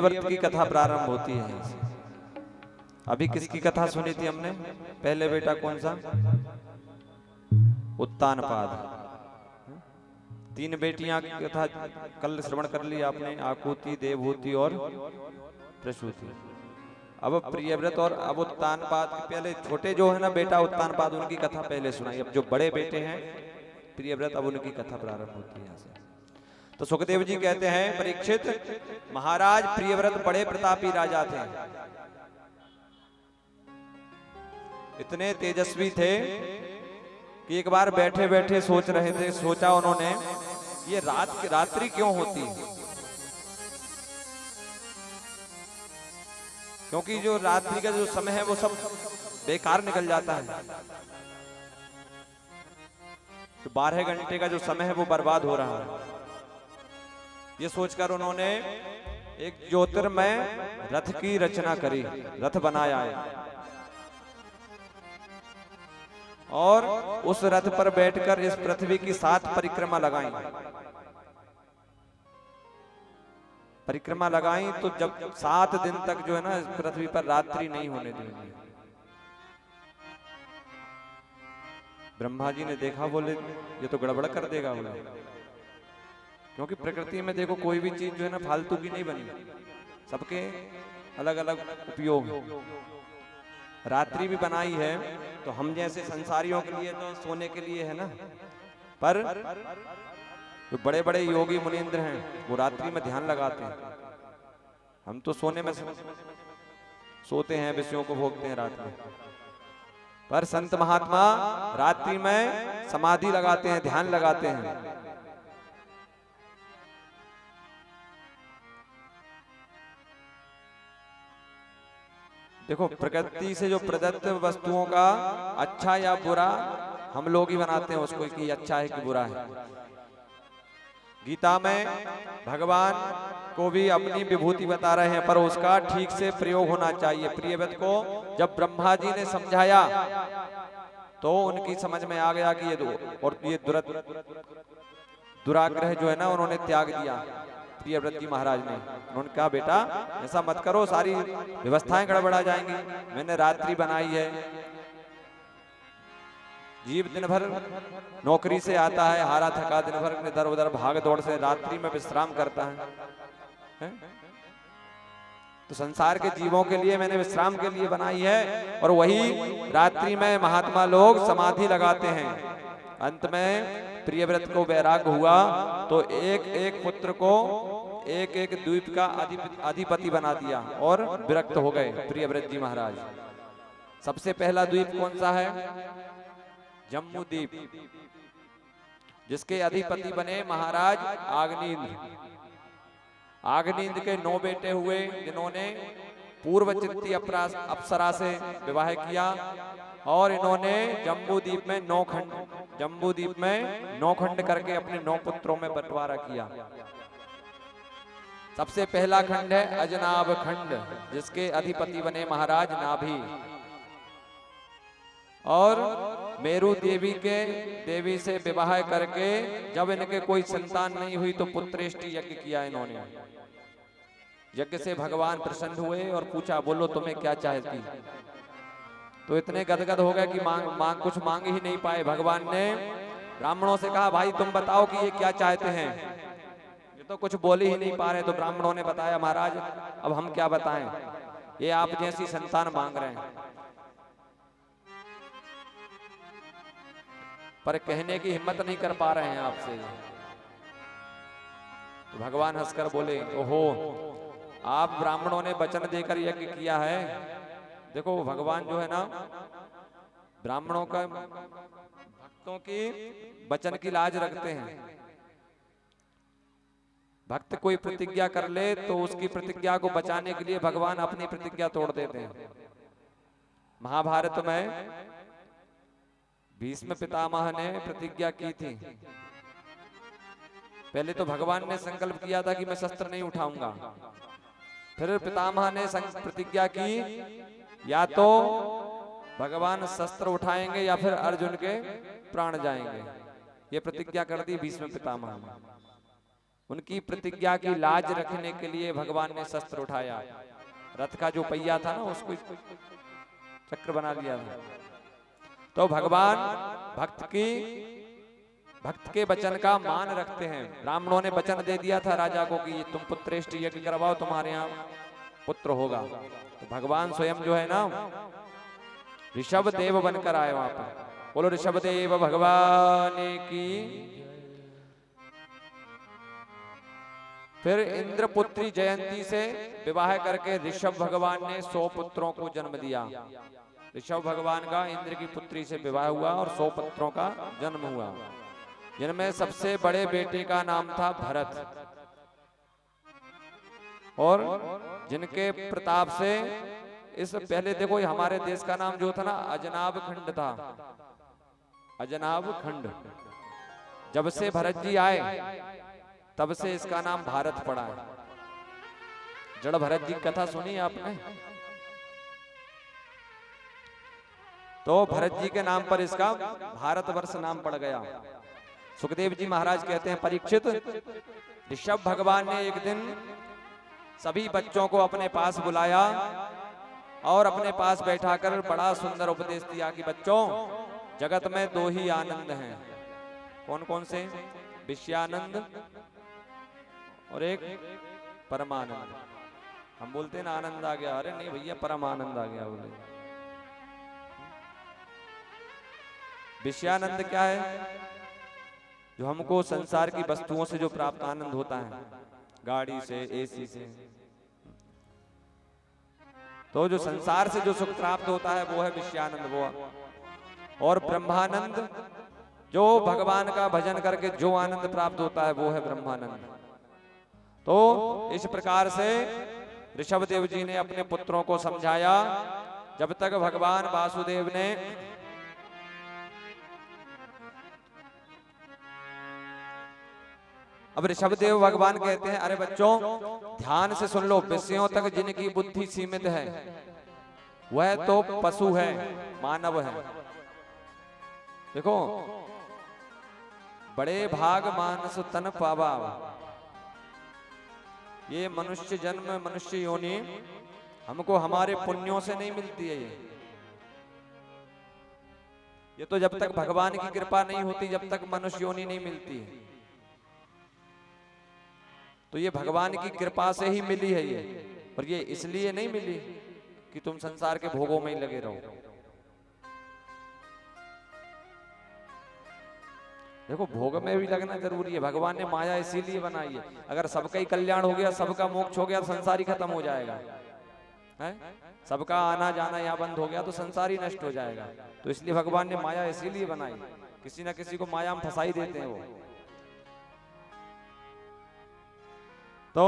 व्रत की कथा प्रारंभ होती है। अभी किसकी कथा सुनी थी हमने? पहले बेटा कौन सा? उत्तानपाद। तीन बेटियां की कथा कल श्रवण कर ली आपने, आकुति, देवहूति और प्रसूति। अब प्रियव्रत और अब उत्तानपाद के पहले छोटे जो है ना बेटा उत्तानपाद, उनकी कथा पहले सुनाई। अब जो बड़े बेटे हैं प्रियव्रत, अब उनकी कथा प्रारंभ होती है यहाँ से। तो सुखदेव जी कहते हैं, परीक्षित महाराज प्रियव्रत बड़े प्रतापी राजा थे, इतने तेजस्वी थे कि एक बार बैठे बैठे सोच रहे थे, सोचा उन्होंने ये रात्रि क्यों होती है? क्योंकि जो रात्रि का जो समय है वो सब बेकार निकल जाता है। तो 12 घंटे का जो समय है वो बर्बाद हो रहा है। ये सोचकर उन्होंने एक ज्योतिर्मय रथ की रचना करी, रथ बनाया है और उस रथ पर बैठकर इस पृथ्वी की 7 परिक्रमा लगाई। परिक्रमा लगाई तो जब 7 दिन तक जो है ना इस पृथ्वी पर रात्रि नहीं होने देंगे। ब्रह्मा जी ने देखा, बोले ये तो गड़बड़ कर देगा बोले, क्योंकि प्रकृति में देखो कोई भी चीज जो है ना फालतू की नहीं बनी, सबके अलग अलग उपयोग। रात्रि भी बनाई है तो हम जैसे संसारियों के लिए तो सोने के लिए है ना, पर जो बड़े बड़े योगी मुनींद्र हैं वो रात्रि में ध्यान लगाते हैं। हम तो सोने में सोते हैं, विषयों को भोगते हैं रात में, पर संत महात्मा रात्रि में समाधि लगाते हैं, ध्यान लगाते हैं। देखो प्रकृति से जो प्रदत्त वस्तुओं का अच्छा या बुरा हम लोग ही बनाते हैं उसको, कि अच्छा है कि बुरा है। गीता में भगवान को भी अपनी विभूति बता रहे हैं, पर उसका ठीक से प्रयोग होना चाहिए। प्रियव्रत को जब ब्रह्मा जी ने समझाया तो उनकी समझ में आ गया कि ये दुराग्रह जो है ना उन्होंने त्याग दिया। प्रियव्रत जी महाराज ने उन्होंने कहा, बेटा ऐसा मत करो, सारी व्यवस्थाएं गड़बड़ा जाएंगी। मैंने रात्रि बनाई है। जीव दिन भर नौकरी से आता है, हारा थका, दिन भर इधर उधर भाग दौड़ से रात्रि में विश्राम करता है? तो संसार के जीवों के लिए मैंने विश्राम के लिए बनाई है, और वही रात्रि में महात्मा लोग समाधि लगाते हैं। अंत में प्रियव्रत को वैराग्य हुआ तो एक एक पुत्र को एक एक द्वीप का अधिपति बना दिया और विरक्त हो गए प्रियव्रत जी महाराज। सबसे पहला द्वीप कौन सा है? जम्मू द्वीप, जिसके अधिपति बने महाराज आग्नेय। आग्नेय के 9 बेटे हुए, जिन्होंने पूर्वचित्ती अप्सरा से विवाह किया, और इन्होंने जम्बूद्वीप में 9 खंड करके अपने 9 पुत्रों में बंटवारा किया। सबसे पहला खंड है अजनाभ खंड, जिसके अधिपति बने महाराज नाभि, और मेरु देवी से विवाह करके जब इनके कोई संतान नहीं हुई तो पुत्रेष्टि यज्ञ किया इन्होंने। यज्ञ से भगवान प्रसन्न हुए और पूछा, बोलो तुम्हें क्या चाहती? तो इतने गदगद हो गए कि कुछ मांग ही नहीं पाए। भगवान ने ब्राह्मणों से कहा, भाई तुम बताओ कि ये क्या चाहते हैं? ये तो कुछ बोल ही नहीं पा रहे। तो ब्राह्मणों ने बताया, महाराज अब हम क्या बताएं, ये आप जैसी संतान मांग रहे हैं, पर कहने की हिम्मत नहीं कर पा रहे हैं आपसे। तो भगवान हंसकर बोले, ओहो, आप ब्राह्मणों ने वचन देकर यज्ञ किया है। देखो भगवान जो है ना ब्राह्मणों का, भक्तों की वचन की लाज रखते हैं। भक्त कोई प्रतिज्ञा कर ले तो उसकी प्रतिज्ञा को बचाने के लिए भगवान अपनी प्रतिज्ञा तोड़ देते हैं। महाभारत में भीष्म पितामह ने प्रतिज्ञा की थी। पहले तो भगवान ने संकल्प किया था कि मैं शस्त्र नहीं उठाऊंगा, फिर पितामह ने प्रतिज्ञा की, या तो भगवान शस्त्र उठाएंगे या फिर अर्जुन के प्राण जाएंगे। ये प्रतिज्ञा कर दी भीष्म पितामह ने। उनकी प्रतिज्ञा की लाज रखने के लिए भगवान ने शस्त्र उठाया। रथ का जो पहिया था ना उसको चक्र बना लिया था। तो भगवान भक्त के वचन का मान रखते हैं। ब्राह्मणों ने वचन दे दिया था राजा को कि तुम पुत्रेष्टि यज्ञ करवाओ, तुम्हारे यहाँ पुत्र होगा। तो भगवान स्वयं जो है ना ऋषभ देव बनकर आए वहां पर। बोलो ऋषभ देव भगवान की। फिर इंद्रपुत्री जयंती से विवाह करके ऋषभ भगवान ने 100 पुत्रों को जन्म दिया। ऋषभ भगवान का इंद्र की पुत्री से विवाह हुआ और 100 पुत्रों का जन्म हुआ, जिनमें सबसे बड़े बेटे का नाम था भरत, और जिनके प्रताप से इस पहले देखो हमारे देश का नाम जो था ना अजनाब खंड था। अजनाब खंड। जब से भरत जी आए तब से इसका नाम भारत पड़ा है। जड़ भरत जी की कथा सुनी आपने? तो भरत जी के नाम पर इसका भारतवर्ष नाम पड़ गया। सुखदेव जी महाराज कहते हैं, परीक्षित, ऋषभ भगवान ने एक दिन सभी बच्चों को अपने पास बुलाया और अपने पास बैठाकर बड़ा सुंदर उपदेश दिया कि बच्चों, जगत में 2 ही आनंद हैं। कौन कौन से? विषयानंद और एक परमानंद। हम बोलते हैं ना आनंद आ गया, अरे नहीं भैया परमानंद आ गया। बोले विषयानंद क्या है? जो हमको संसार की वस्तुओं से जो प्राप्त आनंद होता है, गाड़ी से, एसी से, तो जो संसार से जो सुख प्राप्त होता है वो है विषयानंद। वो और ब्रह्मानंद, जो भगवान का भजन करके जो आनंद प्राप्त होता है वो है ब्रह्मानंद। तो इस प्रकार से ऋषभ देव जी ने अपने पुत्रों को समझाया। जब तक भगवान वासुदेव ने अब ऋषभ देव भगवान कहते हैं, अरे बच्चों ध्यान से सुन लो, विषयों तक जिनकी बुद्धि सीमित है वह तो पशु है, मानव है। देखो, बड़े भाग मानस तन पावा। ये मनुष्य जन्म, मनुष्य योनि हमको हमारे पुण्यों से नहीं मिलती है। ये तो जब तक भगवान की कृपा नहीं होती, जब तक मनुष्य योनि नहीं मिलती है। तो ये भगवान की कृपा से ही मिली है ये, और ये इसलिए नहीं मिली कि तुम संसार के भोगों में ही लगे रहो। देखो, भोग में भी लगना जरूरी है। भगवान ने माया इसीलिए बनाई है। अगर सबका ही कल्याण हो गया, सबका मोक्ष हो गया, तो संसार ही खत्म हो जाएगा है? सबका आना जाना यहाँ बंद हो गया तो संसार ही नष्ट हो जाएगा। तो इसलिए भगवान ने माया इसीलिए बनाई। किसी ना किसी को माया में फंसा ही देते हैं वो। तो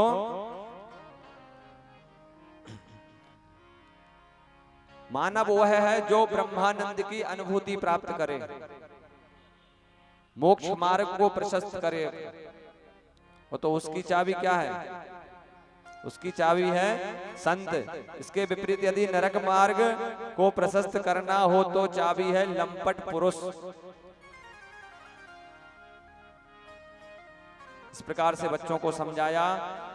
मानव वह है जो ब्रह्मानंद की अनुभूति प्राप्त करे, मोक्ष मार्ग को प्रशस्त करे। वो तो उसकी चाबी क्या है? उसकी चाबी है संत। इसके विपरीत यदि नरक मार्ग को प्रशस्त करना हो तो चाबी है लंपट पुरुष। इस प्रकार से बच्चों को समझाया।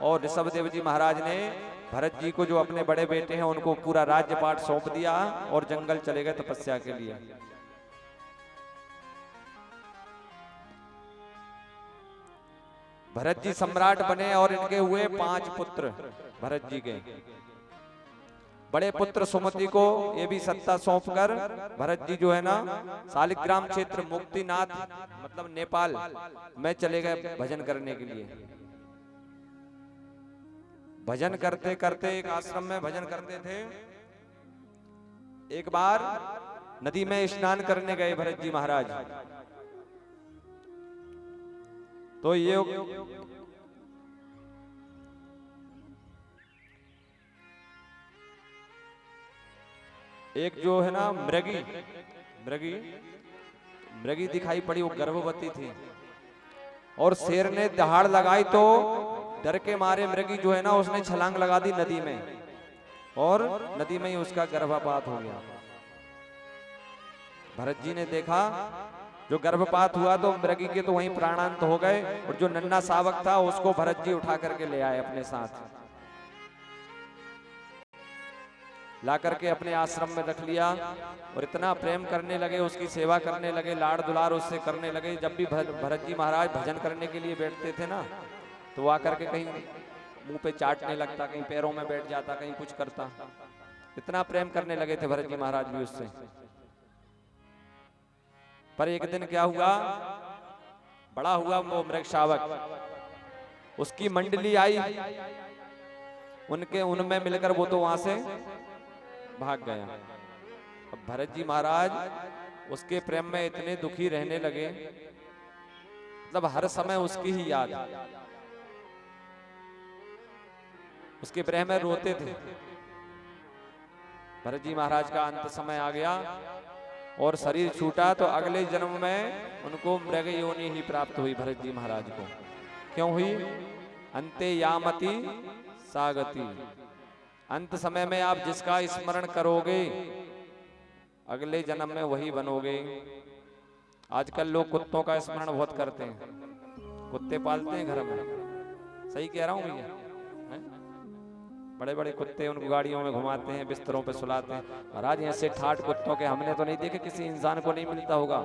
और ऋषभ देव जी महाराज ने भरत जी को, जो अपने बड़े बेटे हैं, उनको पूरा राज्यपाट सौंप दिया और जंगल चले गए तपस्या के लिए। भरत जी सम्राट बने और इनके हुए 5 पुत्र। भरत जी के बड़े पुत्र सुमति को ये भी सत्ता सौंपकर भरत जी जो है ना शालिग्राम क्षेत्र मुक्तिनाथ मतलब नेपाल में चले गए भजन करने के लिए। भजन करते करते एक आश्रम में भजन करते थे। एक बार नदी में स्नान करने गए भरत जी महाराज। तो ये एक जो है ना मृगी दिखाई पड़ी। वो गर्भवती थी और शेर ने दहाड़ लगाई तो डर के मारे मृगी जो है ना उसने छलांग लगा दी नदी में, और नदी में ही उसका गर्भपात हो गया। भरत जी ने देखा जो गर्भपात हुआ तो मृगी के तो वहीं प्राणांत हो गए, और जो नन्हा शावक था उसको भरत जी उठा करके ले आए अपने साथ, ला करके अपने आश्रम में रख लिया और इतना प्रेम करने लगे, उसकी सेवा करने लगे, लाड़ दुलार उससे करने लगे। जब भी भरत जी महाराज भजन करने के लिए बैठते थे ना, तो वो आकर के कहीं मुंह पे चाटने लगता, कहीं पैरों में बैठ जाता, कहीं कुछ करता। इतना प्रेम करने लगे थे भरत जी महाराज भी उससे। पर एक दिन क्या हुआ, बड़ा हुआ वो मृग शावक, उसकी मंडली आई, उनमें मिलकर वो तो वहां से भाग गया। अब भरत जी महाराज उसके प्रेम में इतने दुखी रहने लगे, मतलब हर समय उसकी ही याद, उसके प्रेम में रोते थे। भरत जी महाराज का अंत समय आ गया और शरीर छूटा, तो अगले जन्म में उनको मृग योनि ही प्राप्त हुई भरत जी महाराज को। क्यों हुई? अंते यामति सागति। अंत समय में आप जिसका स्मरण करोगे अगले जन्म में वही बनोगे। आजकल लोग कुत्तों का स्मरण बहुत करते हैं, कुत्ते पालते हैं घर में, सही कह रहा हूं भैया? बड़े बड़े कुत्ते, उनको गाड़ियों में घुमाते हैं, बिस्तरों पे सुलाते हैं। महाराज ऐसे ठाठ कुत्तों के हमने तो नहीं देखे, किसी इंसान को नहीं मिलता होगा।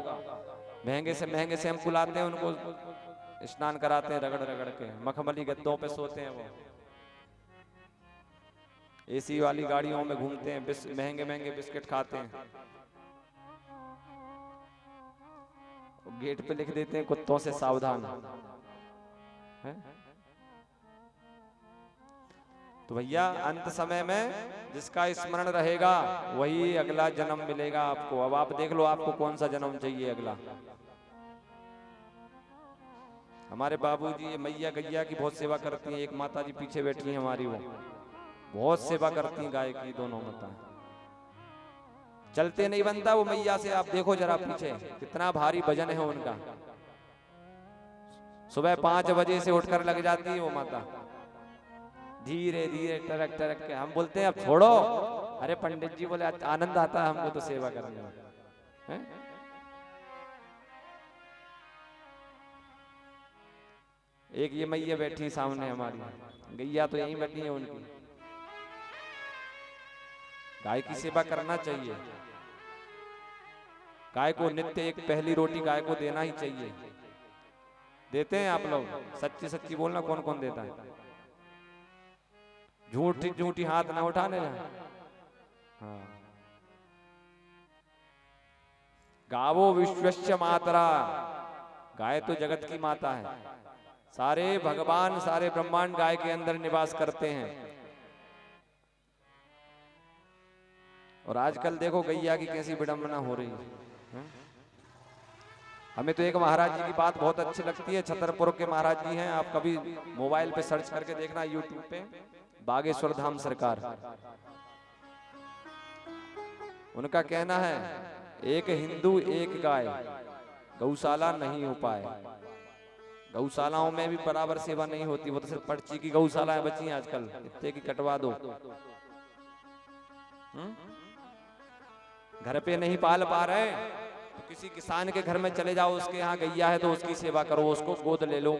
महंगे से महंगे शैम्पू लाते हैं, उनको स्नान कराते हैं रगड़ रगड़ के, मखमली गद्दों पे सोते हैं, वो एसी वाली गाड़ियों में घूमते हैं, महंगे महंगे बिस्किट खाते हैं, गेट पे लिख देते हैं कुत्तों से सावधान है? तो भैया अंत समय में जिसका स्मरण रहेगा वही अगला जन्म मिलेगा आपको। अब आप देख लो आपको कौन सा जन्म चाहिए अगला। हमारे बाबूजी ये मैया गैया की बहुत सेवा करती हैं, एक माता जी पीछे बैठी है हमारी, वो बहुत सेवा करती हैं गाय की, दोनों माता। चलते नहीं बनता वो मैया से, आप देखो जरा पीछे कितना भारी वजन है उनका। सुबह 5 बजे से उठकर लग जाती है वो माता, धीरे धीरे टरक टरक के। हम बोलते हैं अब छोड़ो, अरे पंडित जी बोले आनंद आता है हमको तो सेवा करने में। एक ये मैया बैठी सामने हमारी, गैया तो यहीं बैठी है उनकी। गाय की सेवा करना चाहिए, गाय को नित्य एक पहली रोटी गाय को देना ही चाहिए। देते हैं आप लोग? सच्ची सच्ची बोलना, कौन कौन देता है? झूठी झूठी हाथ ना उठाने जाए। हाँ। गावो विश्वस्य मातरा, गाय तो जगत की माता है। सारे भगवान, सारे ब्रह्मांड गाय के अंदर निवास करते हैं। और आजकल देखो गैया की कैसी विडंबना हो रही है। हमें तो एक महाराज जी की बात बहुत अच्छी लगती है, छतरपुर के महाराज जी हैं, आप कभी मोबाइल पे सर्च करके देखना, यूट्यूब पे, बागेश्वर धाम सरकार। उनका कहना है एक हिंदू एक गाय, गौशाला नहीं हो पाए। गौशालाओं में भी बराबर सेवा नहीं होती, वो तो सिर्फ पर्ची की गौशालाएं बची हैं आजकल, इतने की कटवा दो। घर पे नहीं पाल पा रहे तो किसी किसान के घर में चले जाओ, उसके यहाँ गैया है तो उसकी सेवा करो, उसको गोद ले लो।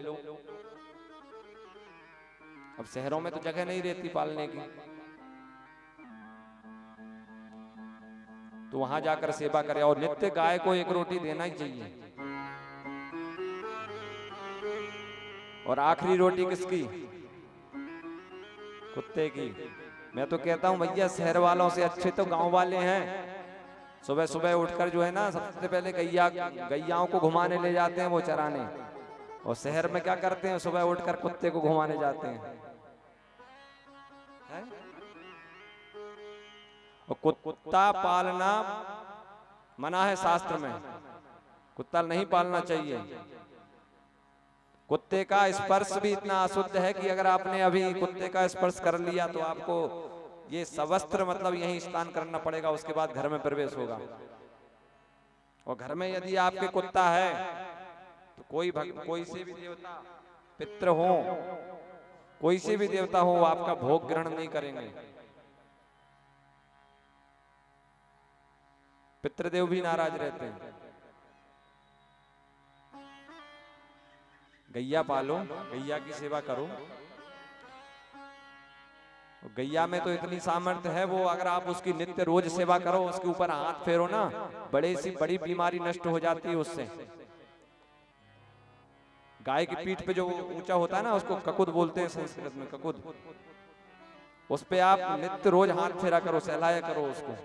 अब शहरों में तो जगह नहीं रहती पालने की, तो वहां जाकर सेवा करें। और नित्य गाय को एक रोटी देना ही चाहिए। और आखिरी रोटी किसकी? कुत्ते की। मैं तो कहता हूं भैया शहर वालों से अच्छे तो गांव वाले हैं। सुबह सुबह उठकर जो है ना, सबसे पहले गैयाओं को घुमाने ले जाते हैं वो चराने। और शहर में क्या करते हैं, सुबह उठकर कुत्ते को घुमाने जाते हैं। और कुत्ता पालना मना है शास्त्र में, कुत्ता नहीं पालना चाहिए। कुत्ते का स्पर्श भी इतना अशुद्ध है कि अगर आपने अभी कुत्ते का स्पर्श कर लिया तो आपको ये सवस्त्र मतलब यहीं स्नान करना पड़ेगा, उसके बाद घर में प्रवेश होगा। और घर में यदि आपके कुत्ता है तो कोई से भी देवता पितृ हो, कोई से भी देवता हो, आपका भोग ग्रहण नहीं करेंगे। पितृदेव भी नाराज रहते हैं। गैया पालो, गैया की सेवा करो। गैया में तो इतनी सामर्थ्य है, वो अगर आप उसकी नित्य रोज सेवा करो, उसके ऊपर हाथ फेरो ना, बड़ी बीमारी नष्ट हो जाती है उससे। गाय की पीठ पे जो ऊंचा होता है ना, उसको ककुद बोलते हैं संस्कृत में, ककुद। उस पे आप नित्य रोज हाथ फेरा करो, सहलाया करो उसको।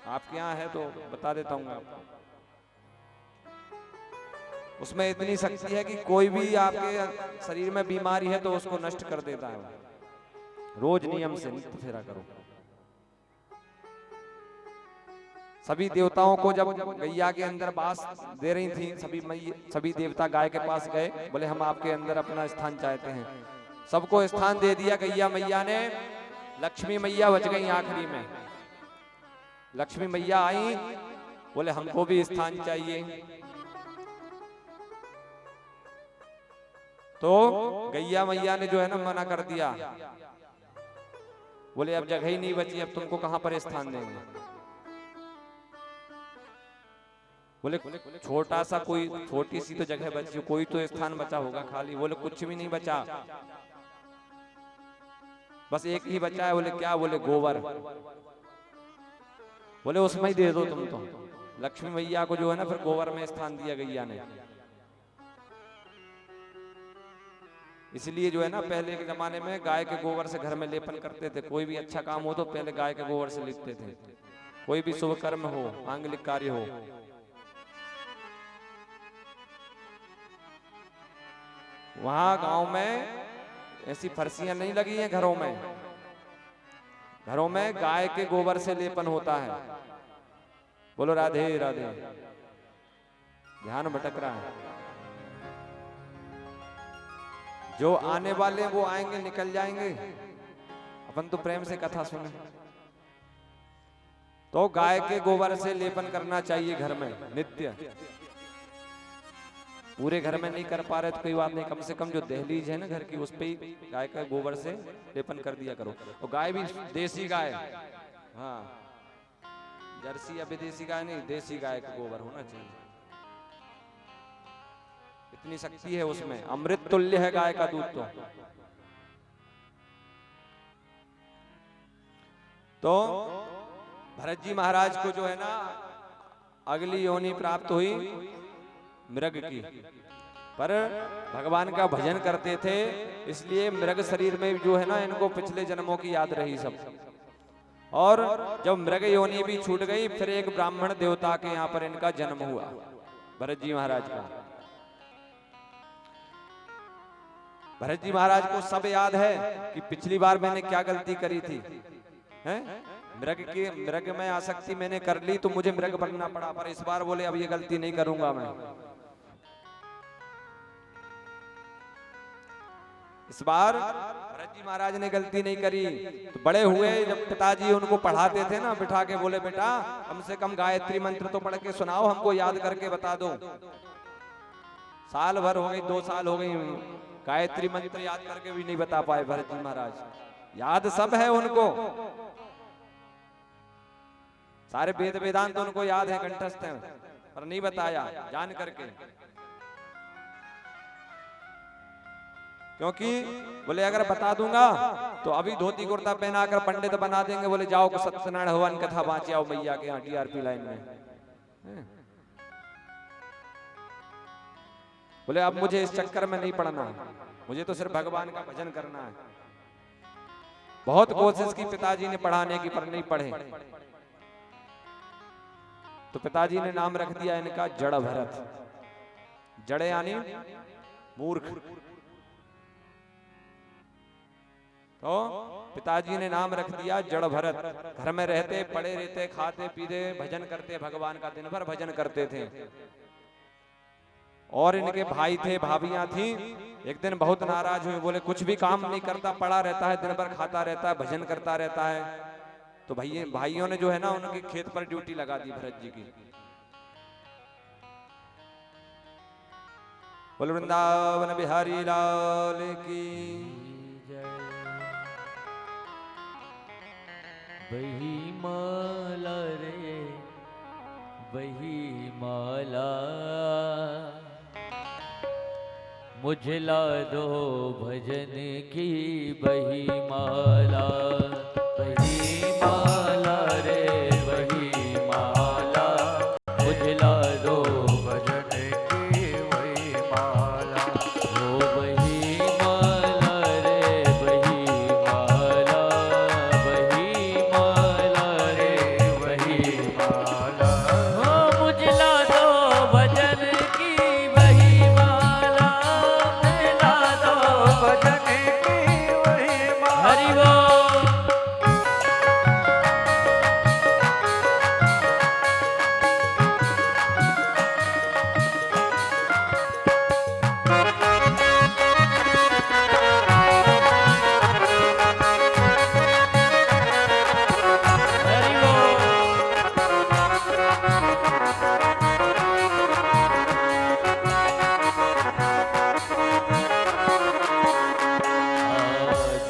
आपके यहाँ है तो बता देता हूँ आपको। उसमें इतनी शक्ति है कि कोई भी आपके शरीर में बीमारी है तो उसको नष्ट कर देता है। रोज नियम से नित्य फेरा करो। सभी देवताओं को जब गैया के अंदर बास दे रही थी, सभी देवता गाय के पास गए, बोले हम आपके अंदर अपना स्थान चाहते हैं। सबको स्थान दे दिया गैया मैया ने। लक्ष्मी मैया बच गई आखिरी में। लक्ष्मी मैया आई, बोले हमको भी स्थान चाहिए। तो गैया मैया ने जो है ना मना कर दिया, बोले अब जगह ही नहीं बची, अब तुमको कहां पर स्थान देंगे। बोले छोटा सा कोई छोटी सी तो जगह बची, कोई तो स्थान बचा होगा खाली। बोले कुछ भी नहीं बचा, बस एक ही बचा है। बोले क्या? बोले गोबर। बोले उसमें ही दे दो तुम तो। लक्ष्मी मैया को जो है ना फिर गोबर में स्थान दिया गैया ने। इसलिए जो है ना पहले के जमाने में गाय के गोबर से घर में लेपन करते थे। कोई भी अच्छा काम हो तो पहले गाय के गोबर से लिखते थे। कोई भी शुभ कर्म हो, मांगलिक कार्य हो। वहां गांव में ऐसी फर्शियां नहीं लगी हैं घरों में। घरों में गाय के गोबर से लेपन होता है। बोलो राधे राधे। ध्यान भटक रहा है। जो आने वाले वो आएंगे, निकल जाएंगे। अपन तो प्रेम से कथा सुने। तो गाय के गोबर से लेपन करना चाहिए घर में नित्य। पूरे घर में नहीं कर पा रहे तो कोई बात नहीं, कम से कम जो दहलीज है ना घर की, उस पे ही गाय का गोबर से लेपन कर दिया करो। और गाय भी देसी गाय, हाँ, जर्सी या विदेशी गाय नहीं, देसी गाय का गोबर होना चाहिए। इतनी शक्ति है उसमें, अमृत तुल्य है गाय का दूध। तो भरत जी महाराज को जो है ना अगली योनि प्राप्त हुई मृग की, पर भगवान का भजन करते थे, इसलिए मृग शरीर में जो है ना इनको पिछले जन्मों की याद रही सब। और जब मृग योनि भी छूट गई, फिर एक ब्राह्मण देवता के यहाँ पर इनका जन्म हुआ, भरत जी महाराज का। भरत जी महाराज को सब याद है कि पिछली बार मैंने क्या गलती करी थी, हैं? मृग में आसक्ति मैंने कर ली तो मुझे मृग बनना पड़ा, पर इस बार बोले अब ये गलती नहीं करूंगा मैं। इस बार भरत जी महाराज ने गलती नहीं करी। तो बड़े हुए, जब पिताजी उनको पढ़ाते थे ना बिठा के, बोले बेटा कम से कम गायत्री मंत्र तो पढ़ के सुनाओ, हमको याद करके बता दो। साल भर हो गई, 2 साल हो गई, गायत्री मंत्र याद करके भी नहीं बता पाए भरत जी महाराज। याद सब है उनको, सारे वेद वेदांत उनको याद है, कंठस्थ है, पर नहीं बताया जान करके। क्योंकि बोले अगर बता दूंगा तो अभी धोती कुर्ता पहनाकर पंडित बना देंगे। बोले जाओ सत्यनारायण हवन कथा बाँचे आओ मैया के यहाँ टीआरपी लाइन में। बोले अब मुझे इस चक्कर में नहीं पड़ना, मुझे तो सिर्फ भगवान का भजन करना है। बहुत कोशिश की पिताजी ने पढ़ाने की, पर नहीं पढ़े। तो पिताजी ने नाम रख दिया इनका जड़ भरत। जड़ यानी मूर्ख। तो पिताजी ने नाम रख दिया जड़ भरत। घर में रहते, पड़े रहते, खाते पीते, भजन करते, भगवान का दिन भर भजन करते थे। और इनके भाई थे, भाभियां थी। एक दिन बहुत नाराज हुए, बोले कुछ भी काम नहीं करता, पड़ा रहता है, दिन भर खाता रहता है, भजन करता रहता है। तो भाइयों ने जो है ना उनके खेत पर ड्यूटी लगा दी भरत जी की। बोल वृंदावन बिहारी लाल की जय। वही माला रे वही माला, मुझे ला दो भजन की वही माला, वही माला रे वही माला। मुझे ला दो भजन की वही माला, ओ वही माला रे वही माला, वही माला रे वही माला। ओ मुझे ला दो भजन की वही माला, मुझे ला दो भजन की वही माला। हरि बोल। हरि बोल।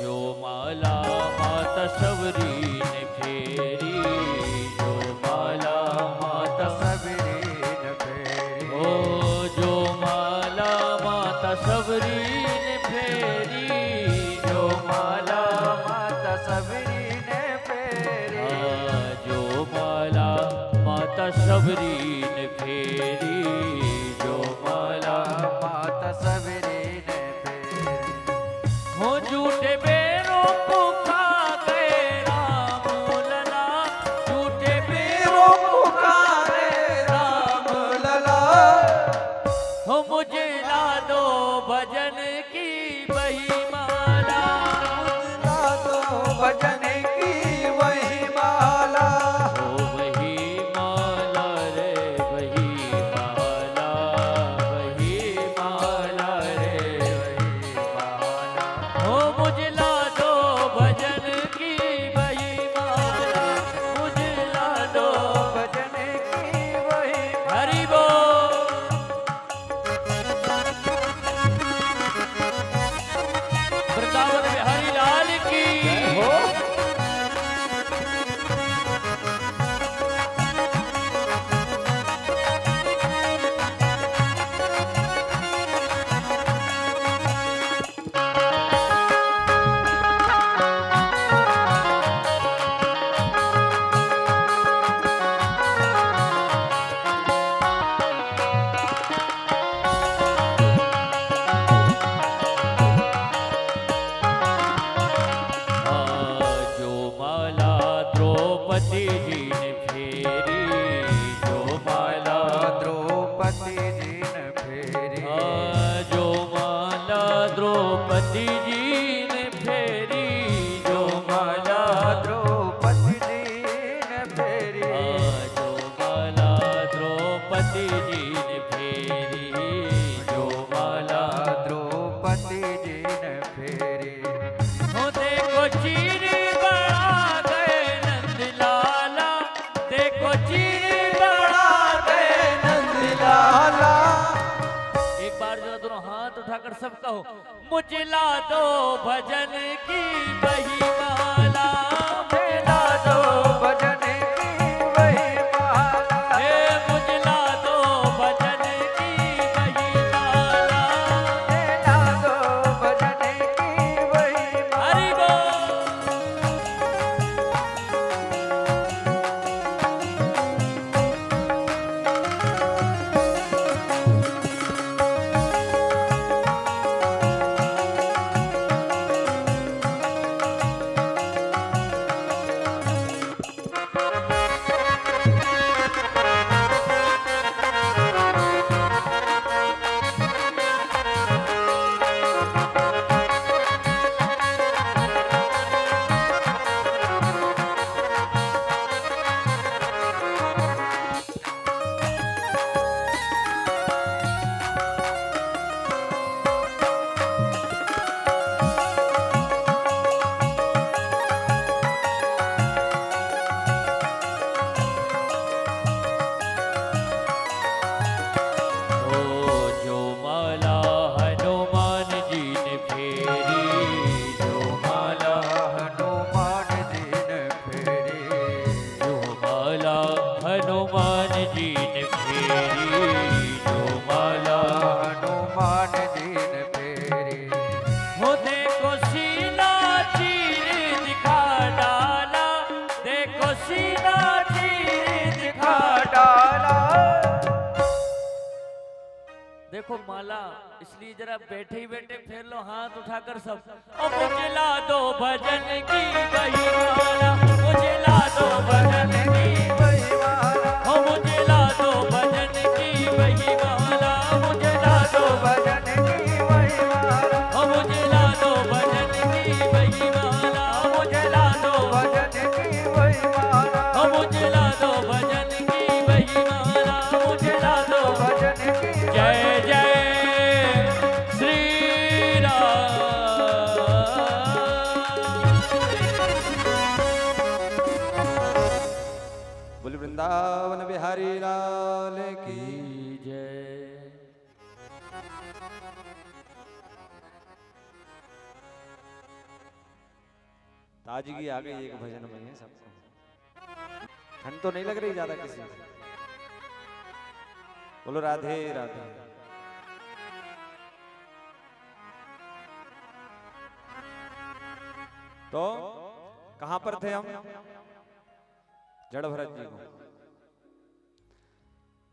जो माला माता सबरी ने फेरी, जो माला माता सबरीन फेरी, ओ जो माला माता सबरी ने फेरी, जो माला माता सबरीन फेरी, जो माला माता सबरी ने फेरी, जो माला माता सबरीन फेरी। हो झूठे बेरों को खा गए राम लला, झूठे बेरों को खा गए राम लला, हो मुझे ला दो भजन की वही माला, ला दो भजन की वही माला। हो वही माला रे वही माला, वही माला रे वही माला, हो मुझे ला दो भजन की वही माला, मुझे ला दो भजन की वही हरि बोल। वृंदावन में हरि लाल की हो। जो माला द्रौपदी जी ने फेरी, जो माला द्रौपदी जी ने फेरी, जो माला द्रौपदी जी ने फेरी, जो माला द्रौपदी जी ने फेरी, जो माला द्रौपदी जी ने फेरी, जो माला द्रौपदी जी ने फेरी। हो देखो चीरी बड़ा गए नंद लाला, देखो चीरी बड़ा गए नंद लाला, एक बार जरा दोनों हाथ उठाकर सब कहो, मुझे ला दो भजन की वही माला, मुझे ला दो भजन की वही माला, हे मुझे ला दो भजन की वही माला। ला दो भजन की वही माला। हरि बोल। देखो माला, इसलिए जरा बैठे ही बैठे फेर लो हाथ उठाकर सब। अब मुझे ला दो भजन की वही माला, मुझे ला दो भजन की वही माला, हो, मुझे ला दो भजन की वही माला, मुझे ला दो भजन की वही माला, हो, मुझे ला दो भजन की वही माला, मुझे ला दो भजन की वही माला, हो, मुझे ला दो भजन की वही माला, मुझे ला दो भजन की जय जय श्री राम। बोल वृंदावन बिहारी लाल की। जय। ताजगी आ गई एक भजन में है सबको। ठंड तो नहीं लग रही ज्यादा किसी को? बोलो राधे राधे। तो कहां पर थे हम? जड़ भरत जी को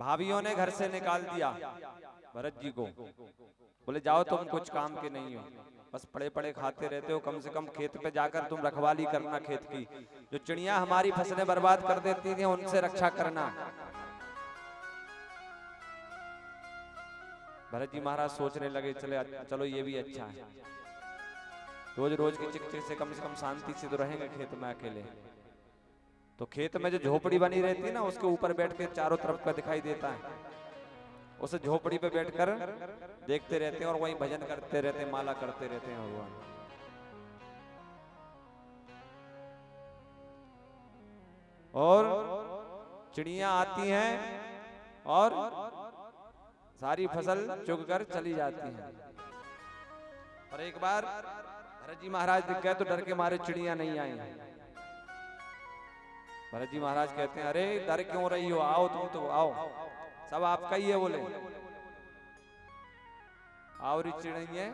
भाभियों ने घर से निकाल दिया भरत जी को। बोले जाओ तुम कुछ काम के नहीं हो, बस पड़े पड़े खाते रहते हो, कम से कम खेत पे जाकर तुम रखवाली करना खेत की। जो चिड़िया हमारी फसलें बर्बाद कर देती थी उनसे रक्षा करना। भरत जी महाराज सोचने लगे चलो ये भी अच्छा है, रोज रोज की चिकचिक से कम शांति से तो रहेंगे खेत में अकेले। तो खेत में जो झोपड़ी बनी रहती है ना, उसके ऊपर बैठ के चारों तरफ का दिखाई देता है, उस झोपड़ी पे बैठकर देखते रहते हैं और वहीं भजन करते रहते हैं, माला करते रहते हैं भगवान। और चिड़ियां आती हैं और सारी फसल चुग कर चली जाती हैं। और एक बार भरत जी महाराज दिख गए तो डर के मारे चिड़ियां नहीं आई। भरत जी महाराज कहते हैं अरे डर क्यों रही हो, आओ तुम तो आओ, सब आपका ही है। बोले आओ री चिड़ैया,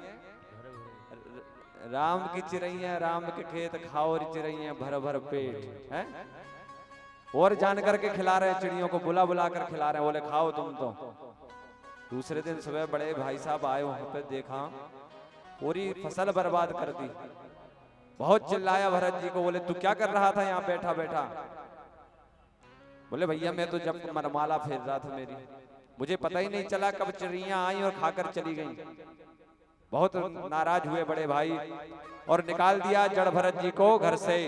राम की चिड़ैया राम के खेत खाओ री चिड़ैया भर भर पेट है। और जान करके खिला रहे चिड़ियों को, बुला बुला कर खिला रहे हैं। बोले खाओ तुम तो। दूसरे दिन सुबह बड़े भाई साहब आए, वहां पे देखा पूरी फसल बर्बाद कर दी। बहुत चिल्लाया भरत जी को, बोले तू क्या कर रहा था यहाँ बैठा बैठा? बोले भैया मैं तो जब मरमाला फेर रहा था मेरी, मुझे पता ही नहीं चला कब चिड़ियां आई और खाकर चली गईं। बहुत नाराज हुए बड़े भाई और निकाल दिया जड़ भरत जी को घर से,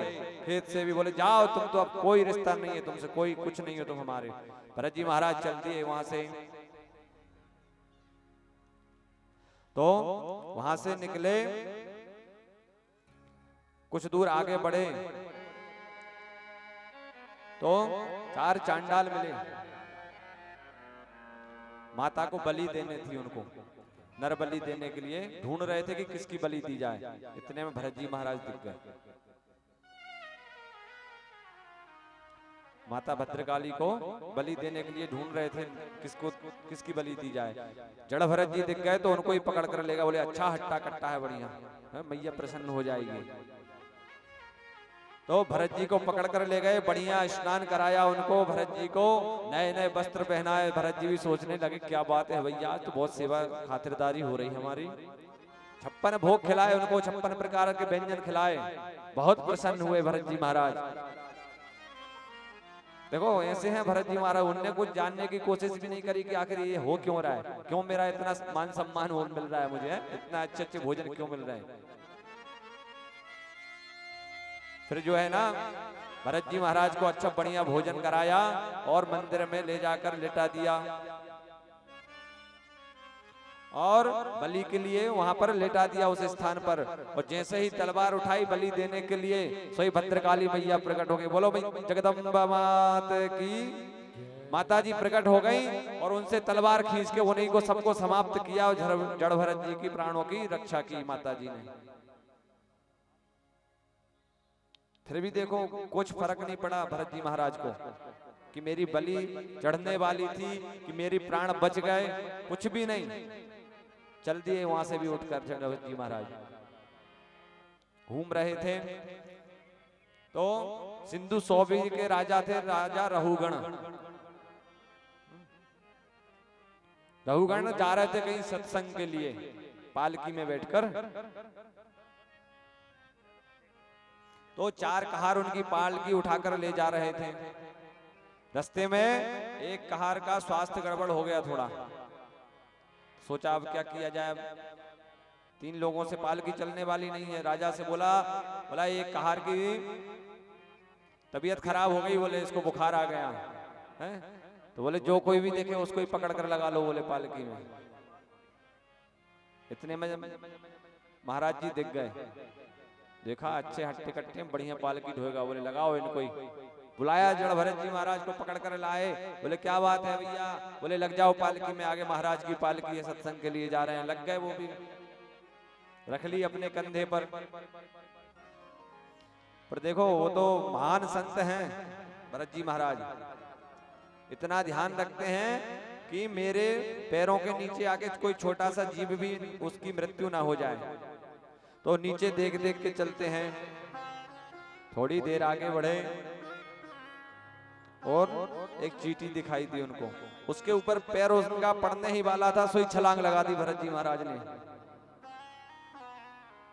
खेत से भी। बोले जाओ तुम तो, अब कोई रिश्ता नहीं है तुमसे, कोई कुछ नहीं हो तुम हमारे। भरत जी महाराज चल दिए वहां से। तो वहां से निकले, कुछ दूर आगे बढ़े तो 4 चांडाल मिले। माता को बलि देने थी उनको, नर बलि देने के लिए ढूंढ रहे थे कि किसकी बलि दी जाए। इतने में भरत जी महाराज दिख गए। माता भद्रकाली को बलि देने के लिए ढूंढ रहे थे, किसकी बलि दी जाए। जड़ भरत जी दिख गए तो उनको ही पकड़ कर लेगा। बोले अच्छा हट्टा कट्टा है, बढ़िया है, मैया प्रसन्न हो जाएगी। तो भरत जी को पकड़ कर ले गए, बढ़िया स्नान कराया उनको, भरत जी को नए नए वस्त्र पहनाए। भरत जी भी सोचने लगे क्या बात है भैया, तो बहुत सेवा खातिरदारी हो रही हमारी। 56 भोग खिलाए उनको, 56 प्रकार के व्यंजन खिलाए। बहुत प्रसन्न हुए भरत जी महाराज। देखो ऐसे हैं भरत जी महाराज, उनने कुछ जानने की कोशिश भी नहीं करी कि आखिर ये हो क्यों रहा है, क्यों मेरा इतना मान सम्मान मिल रहा है, मुझे इतना अच्छे अच्छे भोजन क्यों मिल रहे हैं। फिर जो है ना भरत जी महाराज को अच्छा बढ़िया भोजन कराया और मंदिर में ले जाकर लिटा दिया और बलि के लिए वहां पर लेटा दिया उस स्थान पर। और जैसे ही तलवार उठाई बलि देने के लिए, सोई भद्रकाली मैया प्रकट हो गई। बोलो भाई जगदम्बा मात की। माता जी प्रकट हो गई और उनसे तलवार खींच के उन्हीं को सबको समाप्त किया और जड़ भरत जी की प्राणों की रक्षा की माता जी ने। फिर भी देखो कुछ फर्क नहीं पड़ा भरत जी महाराज को कि मेरी बलि चढ़ने वाली थी कि मेरी प्राण बच गए, कुछ भी नहीं। चल दिए वहां से भी उठकर भरत जी महाराज घूम रहे थे। तो सिंधु सौबी के राजा थे, राजा रहुगण। रघुगण जा रहे थे कहीं सत्संग के लिए पालकी में बैठकर, तो 4 कहार उनकी पालकी उठाकर ले जा रहे थे। रास्ते में एक कहार का स्वास्थ्य गड़बड़ हो गया थोड़ा, सोचा अब क्या किया जाए, अब 3 लोगों से पालकी चलने वाली नहीं है। राजा से बोला एक कहार की तबीयत खराब हो गई, बोले इसको बुखार आ गया है, तो बोले जो कोई भी देखे उसको ही पकड़ कर लगा लो, बोले पालकी में। इतने में महाराज जी दिख गए, देखा अच्छे हट्टे कट्टे बढ़िया पालकी ढोएगा, बोले लगाओ इनको ही। बुलाया जड़ भरत जी महाराज को पकड़ कर लाए, बोले क्या बात है भैया, बोले लग जाओ पालकी में, आगे महाराज की पालकी है, सत्संग के लिए जा रहे हैं। लग गए, वो भी रख ली अपने कंधे पर देखो वो तो महान संत हैं भरत जी महाराज, इतना ध्यान रखते हैं कि मेरे पैरों के नीचे आके कोई छोटा सा जीव भी उसकी मृत्यु ना हो जाए, तो नीचे देख देख के चलते हैं। थोड़ी देर आगे बढ़े और एक चींटी दिखाई दी उनको, उसके ऊपर पैर उनका पड़ने ही वाला था, सोई छलांग लगा दी भरत जी महाराज ने।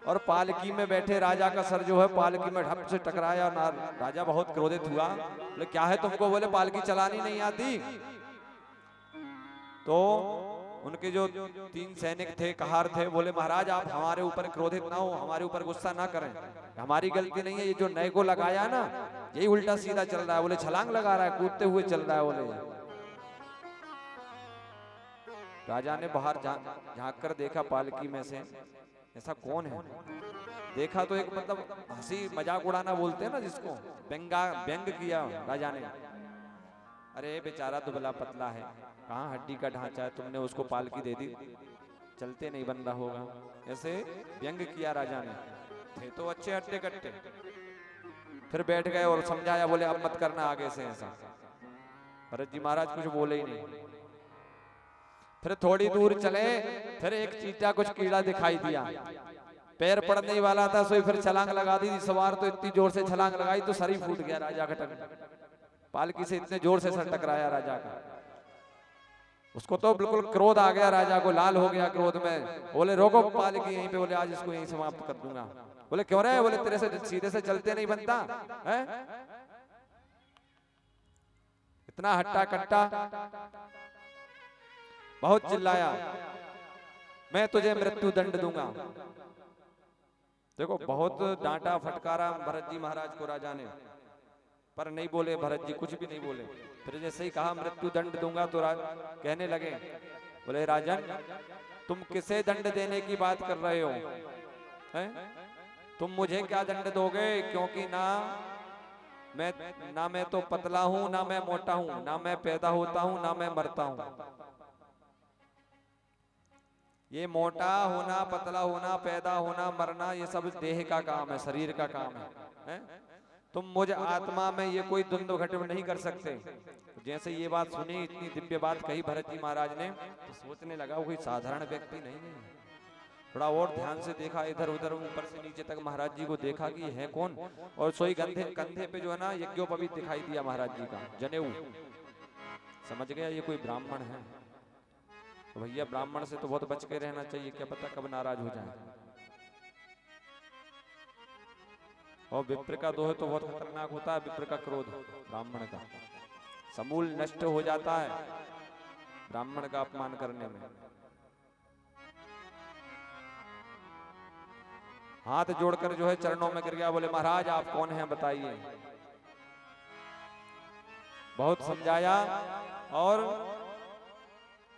और पालकी में बैठे राजा का सर जो है पालकी में ढप से टकराया। राजा बहुत क्रोधित हुआ, बोले क्या है तुमको, बोले पालकी चलानी नहीं आती। तो उनके जो 3 सैनिक थे, कहार थे, बोले महाराज आप हमारे ऊपर क्रोधित ना हो, हमारे ऊपर गुस्सा ना करें, हमारी गलती नहीं है, ये जो नए को लगाया ना यही उल्टा सीधा चल रहा है, बोले छलांग लगा रहा है, कूदते हुए चल रहा है। बोले राजा ने बाहर झांक कर देखा पालकी में से ऐसा कौन है, देखा तो एक मतलब हंसी मजाक उड़ाना बोलते हैं ना जिसको, व्यंग किया राजा ने। अरे बेचारा दुबला पतला है, कहाँ हड्डी का ढांचा है, तुमने उसको पालकी दे दी, चलते नहीं बन रहा होगा, ऐसे व्यंग किया राजा ने। थे तो अच्छे हट्टे कट्टे, फिर बैठ गए और समझाया, बोले अब मत करना आगे से ऐसा। भरत जी महाराज कुछ बोले ही नहीं। फिर थोड़ी दूर चले, फिर एक चीटा कुछ कीड़ा दिखाई दिया, पैर पड़ने वाला था, सोई फिर छलांग लगा दी। सवार तो इतनी जोर से छलांग लगाई तो सर ही फूट गया राजा का, पालकी से इतने जोर से सर टकराया राजा का। उसको तो बिल्कुल क्रोध आ गया, राजा को लाल हो गया क्रोध में। बोले रोको पालकी यहीं पे, बोले आज इसको यहीं समाप्त कर दूंगा। बोले क्यों रहे, बोले तेरे से सीधे से चलते नहीं बनता है, इतना हट्टा कट्टा, बहुत चिल्लाया, मैं तुझे मृत्यु दंड दूंगा। देखो बहुत डांटा फटकारा भरत जी महाराज को राजा ने, पर नहीं बोले भरत जी, कुछ भी नहीं बोले। फिर जैसे ही कहा मृत्यु दंड दूंगा तो कहने लगे, बोले राजन तुम किसे दंड देने की बात कर रहे हो, हैं? तुम मुझे क्या दंड दोगे, क्योंकि ना मैं तो पतला हूं, ना मैं मोटा हूं, ना मैं पैदा होता हूं, ना मैं मरता हूं। ये मोटा होना, पतला होना, पैदा होना, मरना, ये सब देह का काम है, शरीर का काम है? तुम मुझ आत्मा में ये कोई द्वंद्व घटव नहीं कर सकते। जैसे ये बात सुनी, इतनी दिव्य बात कही भरत जी महाराज ने, तो सोचने लगा वो कोई साधारण व्यक्ति नहीं है। थोड़ा और ध्यान से देखा, इधर उधर ऊपर से नीचे तक महाराज जी को देखा कि है कौन, और सोई कंधे पे जो है ना यज्ञोपवीत दिखाई दिया महाराज जी का जनेऊ। समझ गया ये कोई ब्राह्मण है। तो भैया ब्राह्मण से तो बहुत बच के रहना चाहिए, क्या पता कब नाराज हो जाए। और विप्र का दोह तो बहुत खतरनाक होता है, विप्र का क्रोध ब्राह्मण का समूल नष्ट हो जाता है ब्राह्मण का अपमान करने में। हाथ जोड़कर जो है चरणों में गिर गया, बोले महाराज आप कौन हैं बताइए। बहुत समझाया और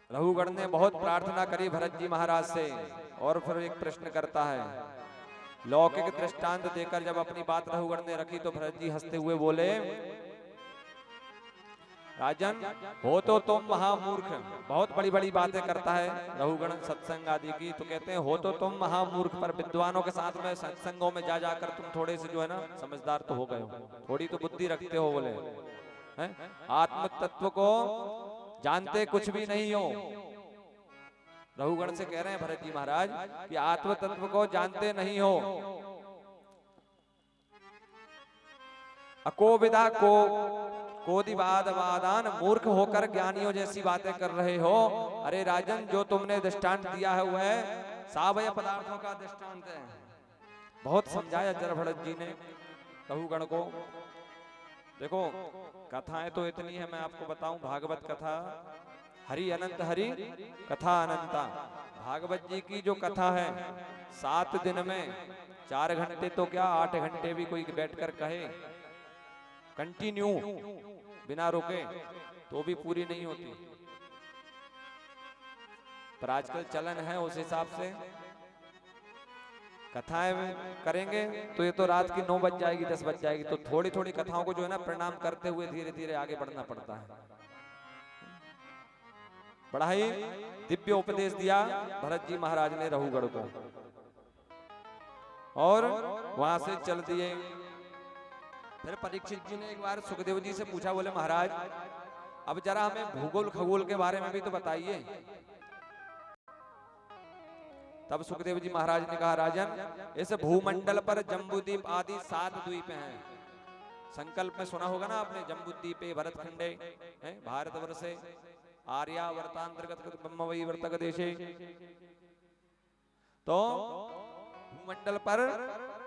रघुगण ने बहुत प्रार्थना करी भरत जी महाराज से, और फिर एक प्रश्न करता है। लौकिक दृष्टांत देकर जब अपनी बात रघुगण ने रखी तो भरत जी हंसते हुए बोले, राजन हो तो तुम महामूर्ख, बहुत बड़ी बड़ी बातें करता है रघुगण सत्संग आदि की, तो कहते हैं हो तो तुम महामूर्ख, पर विद्वानों के साथ में सत्संगों में जा जाकर तुम थोड़े से जो है ना समझदार तो हो गए हो, थोड़ी तो बुद्धि रखते हो। बोले आत्म तत्व को जानते कुछ भी नहीं हो। रघुगण से कह रहे हैं भरत जी महाराज कि आत्म तत्व को जानते नहीं हो। अकोविदा को कोदिवाद वादान, मूर्ख होकर ज्ञानियों जैसी बातें कर रहे हो। अरे राजन, जो तुमने दृष्टांत दिया है वह सावय पदार्थों का दृष्टांत है। बहुत समझाया जरभरत जी ने रहुगण को। देखो कथाएं तो इतनी है, मैं आपको बताऊं भागवत कथा हरि अनंत हरि कथा अनंता। भागवत जी की जो कथा है 7 दिन में 4 घंटे तो क्या 8 घंटे भी कोई बैठकर कहे कंटिन्यू बिना रुके तो भी पूरी नहीं होती। पर आजकल चलन है उस हिसाब से कथाएं करेंगे तो ये तो रात की 9 बज जाएगी 10 बज जाएगी। तो थोड़ी थोड़ी कथाओं को जो है ना प्रणाम करते हुए धीरे धीरे आगे बढ़ना पड़ता है। बड़ा ही दिव्य उपदेश दिया भरत जी महाराज ने रहुगढ़ को, और वहां से चल दिए। फिर परीक्षित जी ने एक बार सुखदेव जी से पूछा, बोले महाराज अब जरा हमें भूगोल खगोल के बारे में भी तो बताइए। तब सुखदेव जी महाराज ने कहा, राजन इस भूमंडल पर जम्बूद्वीप आदि 7 द्वीप हैं। संकल्प में सुना होगा ना आपने, जम्बूद्वीपे भरतखंडे भारतवर्षे आर्यावर्तांतर्गत ब्रह्मवै वर्तक देशे। तो भूमंडल पर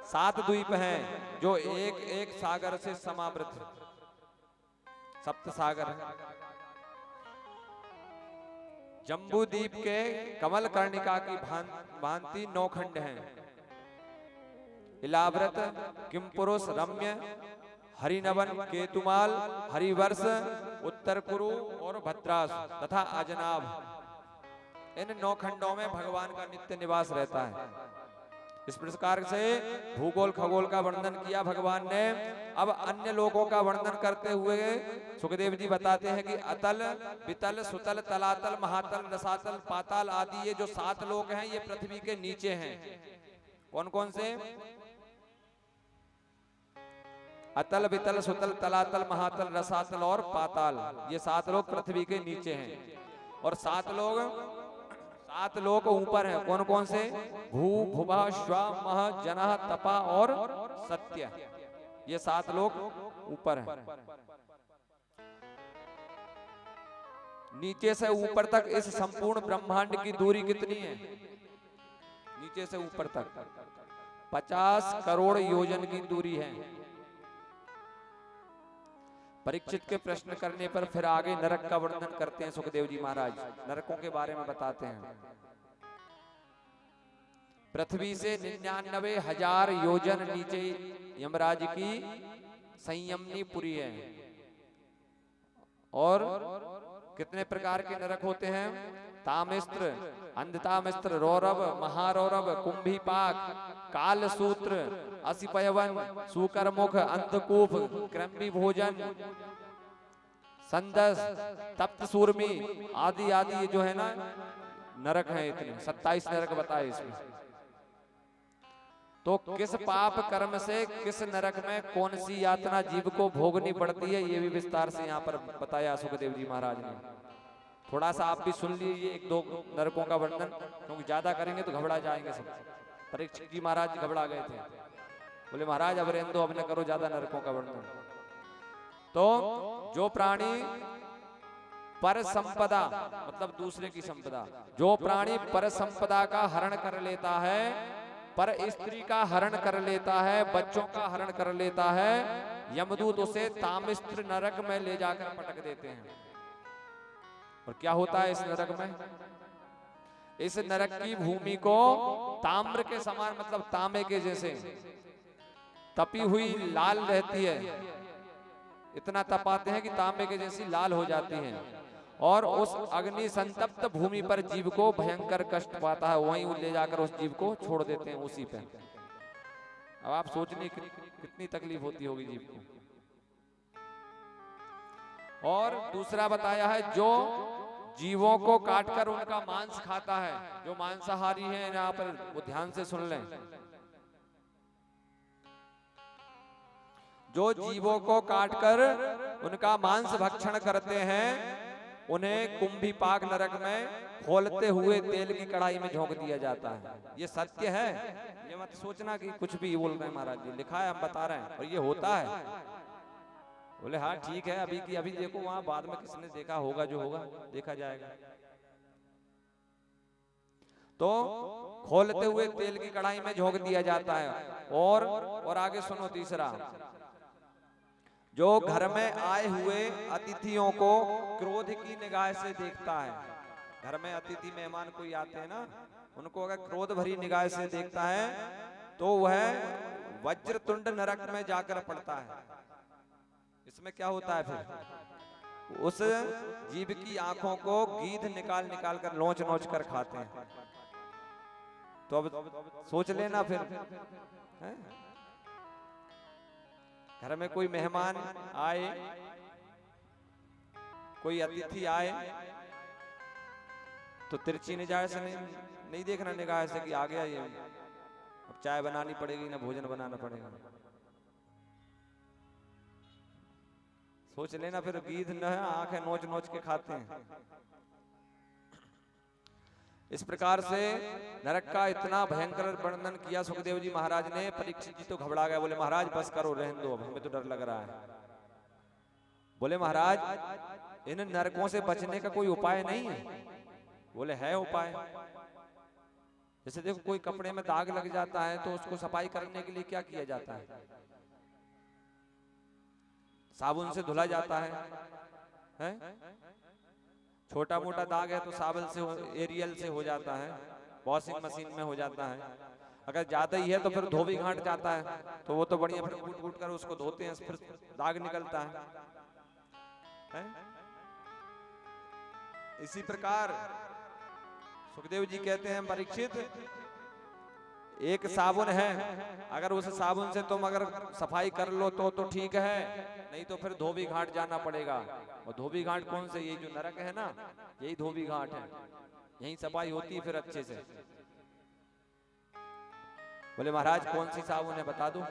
7 द्वीप हैं जो एक एक सागर से समावृत, सप्त सागर है। जम्बूद्वीप के कमल कर्णिका की भांति 9 खंड हैं। इलाव्रत, किमपुरुष, रम्य, हरिनवन, केतुमाल, हरिवर्ष, उत्तर कुरु और भद्रास तथा अजनाभ। इन 9 खंडों में भगवान का नित्य निवास रहता है। इस प्रकार से भूगोल खगोल का वर्णन किया भगवान ने। अब अन्य लोकों का वर्णन करते हुए सुखदेव जी बताते हैं कि अतल, वितल, सुतल, तलातल, महातल, रसातल, पाताल आदि ये जो 7 लोक हैं ये पृथ्वी के नीचे हैं। कौन कौन से? अतल, वितल, सुतल, तलातल, महातल, रसातल और पाताल, ये 7 लोग पृथ्वी के नीचे हैं। और 7 लोग ऊपर हैं। कौन कौन से? भू, भुवा, श्वा, मह, जनः, तपा और सत्य, ये 7 लोग ऊपर हैं। नीचे से ऊपर तक इस संपूर्ण ब्रह्मांड की दूरी कितनी है? नीचे से ऊपर तक 50 करोड़ योजन की दूरी है। परीक्षित के प्रश्न करने पर फिर आगे नरक का वर्णन करते हैं सुखदेव जी महाराज। नरकों के बारे में बताते हैं। पृथ्वी से 99,000 योजन नीचे यमराज की संयमनी पुरी है। और कितने प्रकार के नरक होते हैं? तामिस्त्र, अंधतामिस्त्र, रौरव, महारौरव, कुंभीपाक, कालसूत्र, असिपयवन, सूकरमुख, अंधकूप, क्रम्बी भोजन, संदस, तप्त सूर्मी आदि आदि जो है ना नरक है। इतने 27 नरक बताए इसमें। तो किस पाप कर्म से किस नरक में कौन सी यातना जीव को भोगनी पड़ती है, ये भी विस्तार से यहाँ पर बताया सुखदेव जी महाराज ने। थोड़ा सा आप भी सुन लीजिए 1-2 नरकों का वर्णन, क्योंकि ज्यादा करेंगे तो घबरा जाएंगे सब। परीक्षित जी महाराज घबरा गए थे, बोले महाराज अब रहने दो, अब न करो ज्यादा नरकों का वर्णन। तो जो प्राणी पर संपदा मतलब दूसरे की संपदा, जो प्राणी पर संपदा का हरण कर लेता है, पर स्त्री का हरण कर लेता है, बच्चों का हरण कर लेता है, यमदूत उसे तामिस्त्र नरक में ले जाकर पटक देते हैं। और क्या होता है इस नरक में? इस नरक की भूमि को ताम्र के समान मतलब तांबे के जैसे तपी हुई लाल रहती है। इतना तपाते हैं कि तांबे के जैसी लाल हो जाती हैं। और उस अग्नि संतप्त भूमि पर जीव को भयंकर कष्ट पाता है, वहीं ले जाकर उस जीव को छोड़ देते हैं उसी पे। अब आप सोचने कितनी तकलीफ होती होगी जीव को। और दूसरा बताया है जो जीवों को काटकर उनका मांस खाता है, जो मांसाहारी हैं, यहाँ पर वो ध्यान से सुन लें। जो जीवों को काटकर उनका मांस भक्षण करते हैं, उन्हें कुंभीपाक नरक में खोलते हुए तेल की कढ़ाई में झोंक दिया जाता है। ये सत्य है, ये मत सोचना कि कुछ भी बोल रहे हैं महाराज जी, लिखा है हम बता रहे हैं, और ये होता है। बोले हाँ ठीक है, अभी की अभी देखो, वहां बाद में किसने देखा होगा, जो होगा देखा जाएगा। तो खोलते हुए तेल की कढ़ाई में झोंक दिया जाता है। और आगे सुनो तीसरा, जो घर में आए हुए अतिथियों को क्रोध की निगाह से देखता है। घर में अतिथि मेहमान कोई आते हैं ना, उनको अगर क्रोध भरी निगाह से देखता है तो वह वज्रतुंड नरक में जाकर पड़ता है। इसमें क्या होता है फिर, उस जीव की आंखों को गीध निकाल निकाल कर नोच नोच कर खाते हैं। तो अब सोच लेना फिर, है? घर में कोई मेहमान आए, कोई अतिथि आए, तो तिरछी निगाह से नहीं देखना, निगाह से कि आ गया ये, अब चाय बनानी पड़ेगी ना भोजन बनाना पड़ेगा। सोच लेना फिर, गीध न आंखें नोच नोच के खाते हैं। इस प्रकार से नरक का इतना भयंकर वर्णन किया सुखदेव जी महाराज ने। परीक्षित जी तो घबरा गए, बोले महाराज बस करो, रहने दो, अब हमें तो डर लग रहा है। बोले महाराज इन नरकों से बचने का कोई उपाय नहीं है? बोले है उपाय। जैसे देखो कोई कपड़े में दाग लग जाता है तो उसको सफाई करने के लिए क्या किया जाता है? साबुन से धुला जाता है? छोटा मोटा दाग है तो साबुन से, एरियल से हो जाता है, वॉशिंग मशीन में हो जाता है। अगर ज्यादा ही है तो फिर धोबी घाट जाता है, तो वो तो बढ़िया, फिर कूट कूट कर उसको धोते हैं, फिर दाग निकलता है? इसी प्रकार सुखदेव जी कहते हैं परीक्षित, एक साबुन है, अगर उस साबुन से तुम अगर सफाई कर लो तो ठीक है, नहीं तो फिर धोबी घाट जाना पड़ेगा। और धोबी घाट कौन से? ये जो नरक है ना, यही धोबी घाट है, यही सफाई होती है फिर अच्छे से। बोले महाराज कौन सी साबुन है बता दो।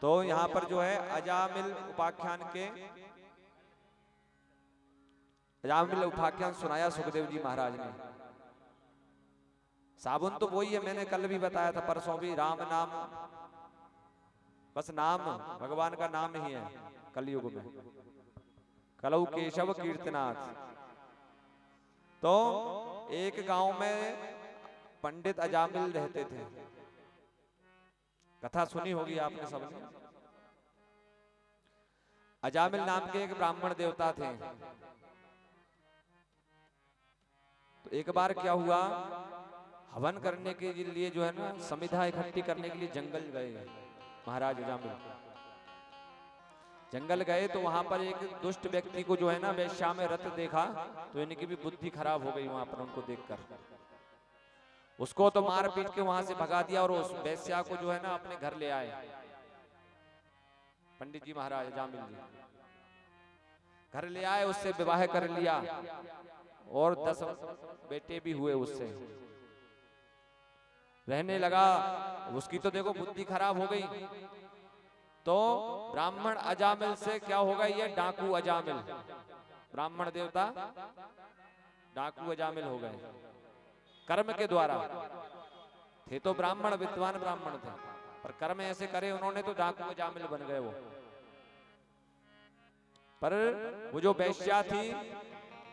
तो यहाँ पर जो है अजामिल उपाख्यान के, अजामिल उपाख्यान सुनाया सुखदेव जी महाराज ने। साबुन तो वही है, मैंने कल भी बताया था, परसों भी, राम नाम, बस नाम, भगवान का नाम ही है कलयुग में, कलौ केशव कीर्तनाथ। तो एक गांव में पंडित अजामिल रहते थे, कथा सुनी होगी आपने सबने। अजामिल नाम के एक ब्राह्मण देवता थे। तो एक बार क्या हुआ, हवन करने के लिए जो है ना, समिधा इकट्ठी करने के लिए जंगल गए महाराज अजामिल। जंगल गए तो वहां पर एक दुष्ट व्यक्ति को जो है ना वेश्या में रत देखा, तो इनकी भी बुद्धि खराब हो गई वहां पर उनको देखकर। उसको तो मार पीट के वहां से भगा दिया और उस वेश्या को जो है ना अपने घर ले आए पंडित जी महाराज अजामिल जी। घर ले आए, उससे विवाह कर लिया और 10 बेटे भी हुए उससे। रहने लगा, उसकी तो देखो बुद्धि खराब हो गई। तो ब्राह्मण अजामिल से क्या होगा, ये डाकू अजामिल, ब्राह्मण देवता डाकू अजामिल हो गए कर्म के द्वारा। थे तो ब्राह्मण, विद्वान ब्राह्मण थे, पर कर्म ऐसे करे उन्होंने तो डाकू अजामिल बन गए वो। पर वो जो वैश्या थी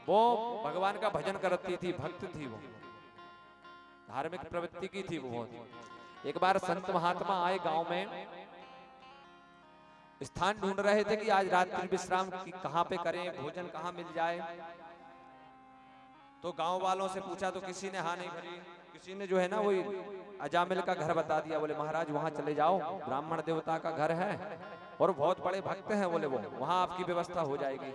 वो भगवान का भजन करती थी, भक्त थी, वो धार्मिक प्रवृत्ति की थी वो बहुत। एक बार संत महात्मा आए गांव में, स्थान ढूंढ रहे थे कि आज रात्रि विश्राम कहां पे करें, भोजन कहां मिल जाए। तो गांव वालों से पूछा तो किसी ने हाँ नहीं भरी। किसी ने जो है ना वही अजामिल का घर बता दिया। बोले महाराज वहां चले जाओ, ब्राह्मण देवता का घर है और बहुत बड़े भक्त हैं, बोले वो वहां आपकी व्यवस्था हो जाएगी।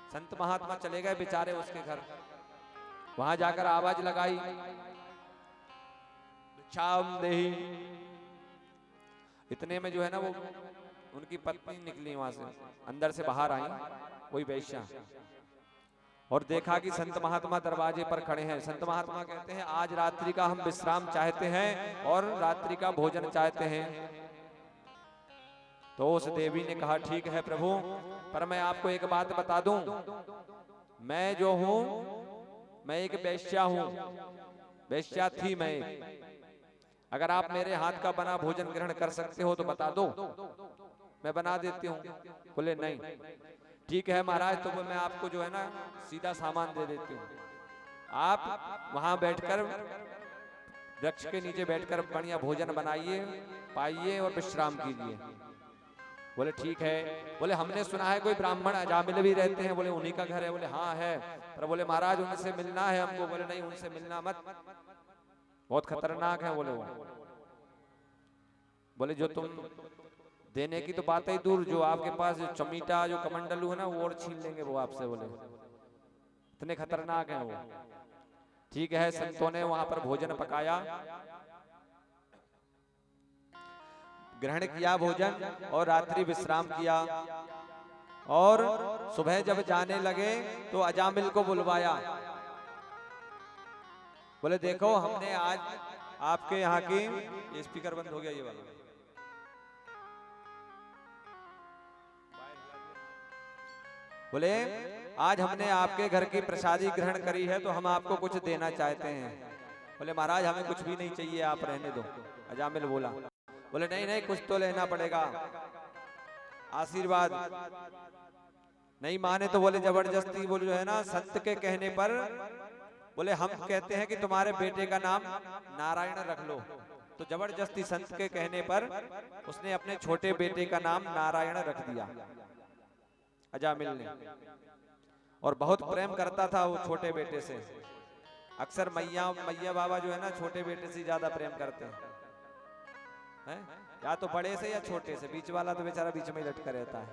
संत महात्मा चले गए बेचारे उसके घर। वहां जाकर आवाज लगाई, भिक्षाम देहि। इतने में जो है ना वो उनकी पत्नी निकली वहां से, अंदर से बाहर आई कोई वैश्या, और देखा कि संत महात्मा दरवाजे पर खड़े हैं। संत महात्मा कहते हैं आज रात्रि का हम विश्राम चाहते हैं और रात्रि का भोजन चाहते हैं। तो उस देवी ने कहा ठीक है प्रभु, पर मैं आपको एक बात बता दूं, मैं जो हूं मैं एक वेश्या हूं, वेश्या थी मैं। अगर आप मेरे हाथ का बना भोजन ग्रहण कर सकते हो तो बता दो। मैं बना देती हूँ। बोले नहीं, ठीक है महाराज, तो मैं आपको जो है ना सीधा सामान दे देती हूँ, आप वहां बैठकर वृक्ष के नीचे बैठकर बढ़िया भोजन बनाइए, पाइए और विश्राम कीजिए। बोले ठीक है। बोले हमने सुना है कोई ब्राह्मण अजामिल भी रहते हैं। बोले उन्हीं का घर है। बोले हाँ है, पर बोले महाराज उनसे मिलना है हमको। बोले नहीं, उनसे मिलना मत, बहुत खतरनाक है। बोले वो, बोले जो तुम देने की तो बात ही दूर, जो आपके पास जो चमीटा जो कमंडलू है ना वो और छीन लेंगे वो आपसे। बोले इतने खतरनाक हैं वो। ठीक है, संतों ने वहां पर भोजन पकाया, ग्रहण किया भोजन और रात्रि विश्राम किया। और सुबह जब जाने लगे तो अजामिल को बुलवाया। बोले देखो हमने आज आपके यहाँ की, ये स्पीकर बंद हो गया ये वाला, बोले आज हमने आपके घर की प्रसादी ग्रहण करी है तो हम आपको कुछ देना चाहते हैं। बोले महाराज हमें कुछ भी नहीं चाहिए, आप रहने दो। अजामिल बोला, बोले नहीं नहीं, कुछ तो लेना पड़ेगा, आशीर्वाद। नहीं माने तो बोले जबरदस्ती, बोले जो है ना संत के कहने पर, बोले हम कहते हैं कि तुम्हारे बेटे का नाम नारायण रख लो। तो जबरदस्ती संत के कहने पर उसने अपने छोटे बेटे का नाम नारायण रख दिया अजामिल ने। और बहुत प्रेम करता था वो छोटे बेटे से। अक्सर मैया बाबा जो है ना छोटे बेटे से ज्यादा प्रेम करते हैं, या तो बड़े से या छोटे से, बीच वाला तो बेचारा बीच में ही लटका रहता है।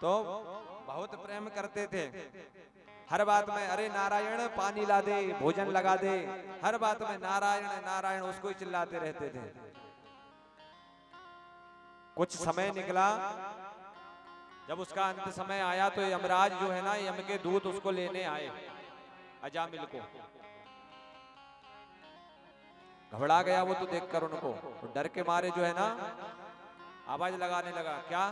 तो बहुत प्रेम करते थे। हर बात में अरे नारायण पानी ला दे, भोजन लगा दे, हर बात में नारायण नारायण उसको ही चिल्लाते रहते थे। कुछ समय निकला, जब उसका अंत समय आया तो यमराज जो है ना, यम के दूत उसको लेने आए अजामिल को। घबरा गया वो तो देखकर उनको, तो डर के मारे जो है ना आवाज लगाने लगा। क्या?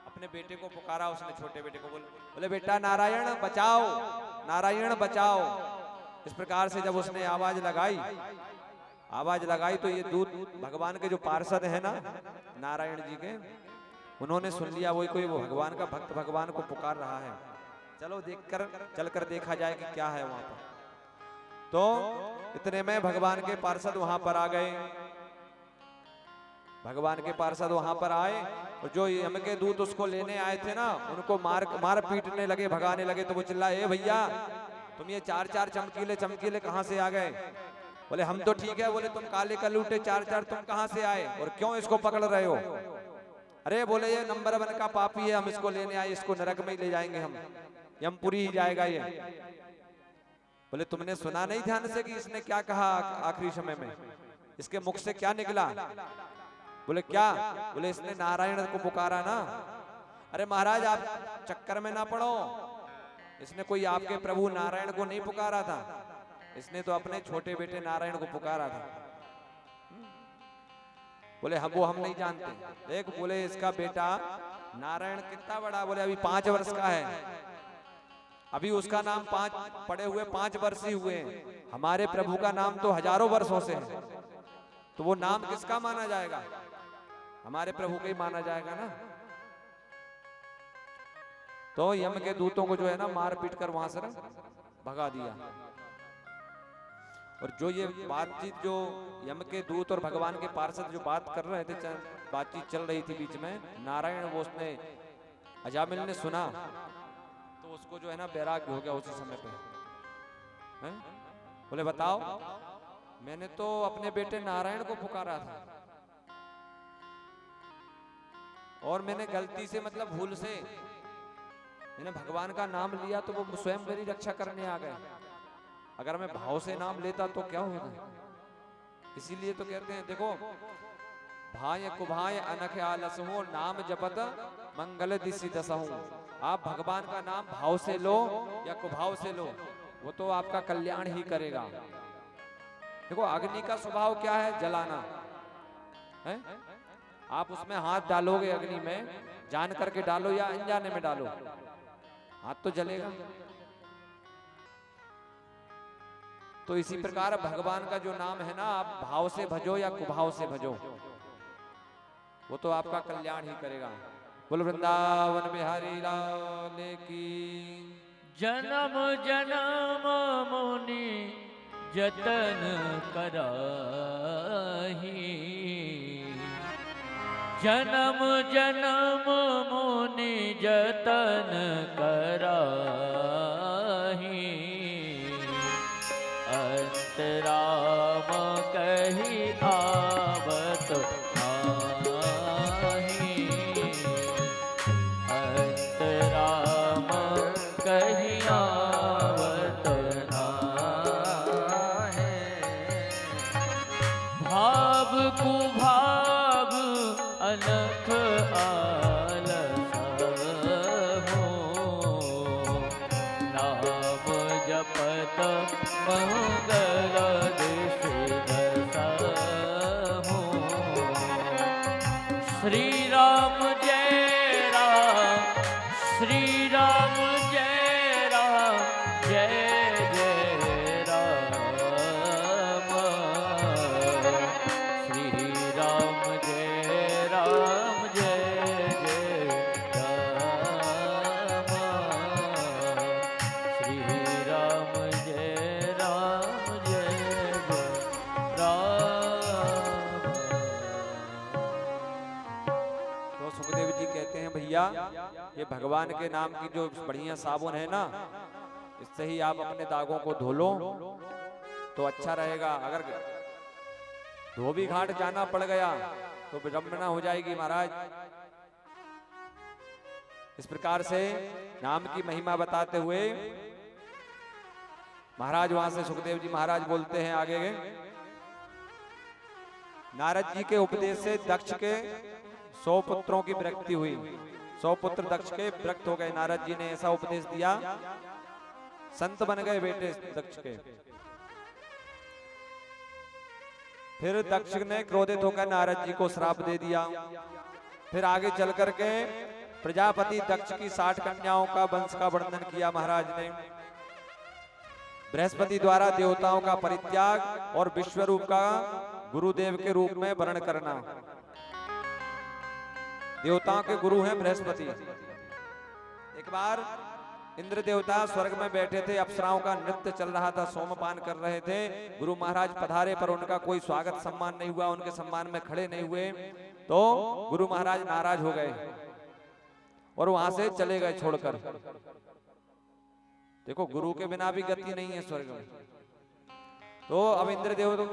अपने बेटे को पुकारा उसने, छोटे बेटे को। बोले बेटा नारायण बचाओ, नारायण बचाओ। इस प्रकार से जब उसने आवाज लगाई तो ये दूत भगवान के जो पार्षद है ना नारायण जी के, उन्होंने सुन लिया वही कोई वो भगवान का भक्त भगवान को पुकार रहा है, चलो चलकर देखा जाए कि क्या है वहां पर। तो इतने में भगवान के पार्षद वहां पर आ गए। भगवान के पार्षद वहां पर आए और जो यम के दूत उसको लेने आए थे ना, उनको मार पीटने लगे, भगाने लगे। तो वो चिल्लाए, ए भैया तुम ये चार चमकीले कहां से आ गए? बोले हम तो ठीक है। बोले तुम काले कलूटे चार तुम कहां से आए और क्यों इसको पकड़ रहे हो? अरे बोले ये नंबर 1 का पापी है, हम इसको लेने आए, इसको नरक में ही ले जाएंगे हम, यमपुरी ही जाएगा ये। बोले तुमने सुना नहीं ध्यान से कि इसने क्या कहा आखिरी समय में? इसके मुख से क्या निकला? बोले क्या? बोले इसने नारायण को पुकारा ना। अरे महाराज आप चक्कर में ना पड़ो, इसने कोई आपके प्रभु नारायण को नहीं पुकारा था, इसने तो अपने छोटे बेटे नारायण को पुकारा था। बोले हम नहीं जानते। देख बोले इसका बेटा नारायण कितना बड़ा, बोले अभी 5 वर्ष का है, अभी उसका नाम 5 पड़े हुए 5 वर्ष ही हुए हैं। हमारे प्रभु का नाम तो हजारों वर्षों से है, तो वो नाम किसका माना जाएगा? हमारे प्रभु का ही माना जाएगा ना। तो यम के दूतों को जो है ना मार पीट कर वहां से भगा दिया। और जो ये बातचीत जो यम के दूत और भगवान के पार्षद जो बात कर रहे थे, बातचीत चल रही थी बीच में, नारायण वो उसने अजामिल ने सुना तो उसको जो है ना वैराग्य हो गया उसी समय पे। बोले बताओ, मैंने तो अपने बेटे नारायण को पुकारा था और मैंने गलती से मतलब भूल से मैंने भगवान का नाम लिया तो वो स्वयं मेरी रक्षा करने आ गए। अगर मैं भाव से नाम लेता तो क्या होगा? इसीलिए तो कहते हैं देखो, भाय कुभाय अनख आलस हो, नाम जपत मंगल दिशि दसहु। आप भगवान का नाम भाव से लो या कुभाव से लो, वो तो आपका कल्याण ही करेगा। देखो अग्नि का स्वभाव क्या है? जलाना है। आप उसमें हाथ डालोगे अग्नि में, जान करके डालो या अनजाने में डालो, हाथ तो जलेगा। तो तो इसी प्रकार भगवान का जो नाम है ना, आप भाव से भजो या कुभाव से भजो, वो तो आपका कल्याण ही करेगा। बोल वृंदावन बिहारी लाल की। जन्म जन्म मुनि जतन कराही, जन्म जन्म मुनि जतन कराही, अंतराम कही आवत नाही, अंतराम कही आवत नाही। भाव कुभाव अलख आलस हो, नाम जपत मंगल दिश दस हो। श्री राम जय राम, श्री राम जय राम, जय जय राम। श्री राम जय राम, जय जय राम। श्री राम जय राम, जय जय राम। तो सुखदेव जी कहते हैं भैया, ये भगवान के नाम की जो बढ़िया साबुन है ना, इससे ही आप अपने दागों को धो लो तो अच्छा रहेगा। अगर धोबी घाट जाना पड़ गया तो विडंबना हो जाएगी महाराज। इस प्रकार से नाम की महिमा बताते हुए महाराज वहां से सुखदेव जी महाराज बोलते हैं आगे, नारद जी के उपदेश से दक्ष के 100 पुत्रों की विरक्ति हुई। 100 पुत्र दक्ष के विरक्त हो गए। नारद जी ने ऐसा उपदेश दिया, संत बन गए बेटे दक्ष के। फिर दक्ष ने क्रोधित होकर नारद जी को श्राप दे दिया। फिर आगे चल करके प्रजापति दक्ष की 60 कन्याओं का वंश का वर्णन किया महाराज ने। बृहस्पति द्वारा देवताओं का परित्याग और विश्वरूप का गुरुदेव के रूप में वर्ण करना। देवताओं के गुरु हैं बृहस्पति। एक बार इंद्र देवता स्वर्ग में बैठे थे, अप्सराओं का नृत्य चल रहा था, सोमपान कर रहे थे। गुरु महाराज पधारे पर उनका कोई स्वागत सम्मान नहीं हुआ, उनके सम्मान में खड़े नहीं हुए। तो गुरु महाराज नाराज हो गए और वहां से चले गए छोड़कर। देखो गुरु के बिना भी गति नहीं है स्वर्ग में। तो अब इंद्रदेव तो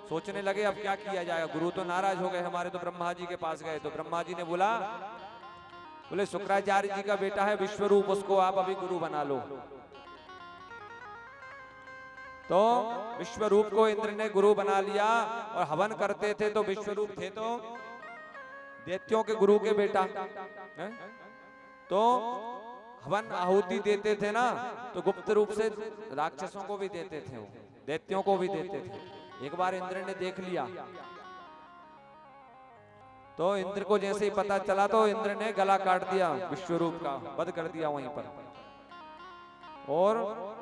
सोचने लगे अब क्या किया जाएगा, गुरु तो नाराज हो गए हमारे। तो ब्रह्मा जी के पास गए तो ब्रह्मा जी ने बोले शुक्राचार्य जी का बेटा है विश्वरूप, उसको आप अभी गुरु बना लो। तो विश्वरूप को इंद्र ने गुरु बना लिया और हवन करते थे। तो विश्वरूप थे तो दैत्यों के गुरु के बेटा है? तो हवन आहुति देते थे ना, तो गुप्त रूप से राक्षसों को भी देते थे, वो दैत्यों को भी देते थे। एक बार इंद्र ने देख लिया तो इंद्र को जैसे ही पता चला तो इंद्र ने गला काट दिया, विश्वरूप का वध कर दिया वहीं पर। और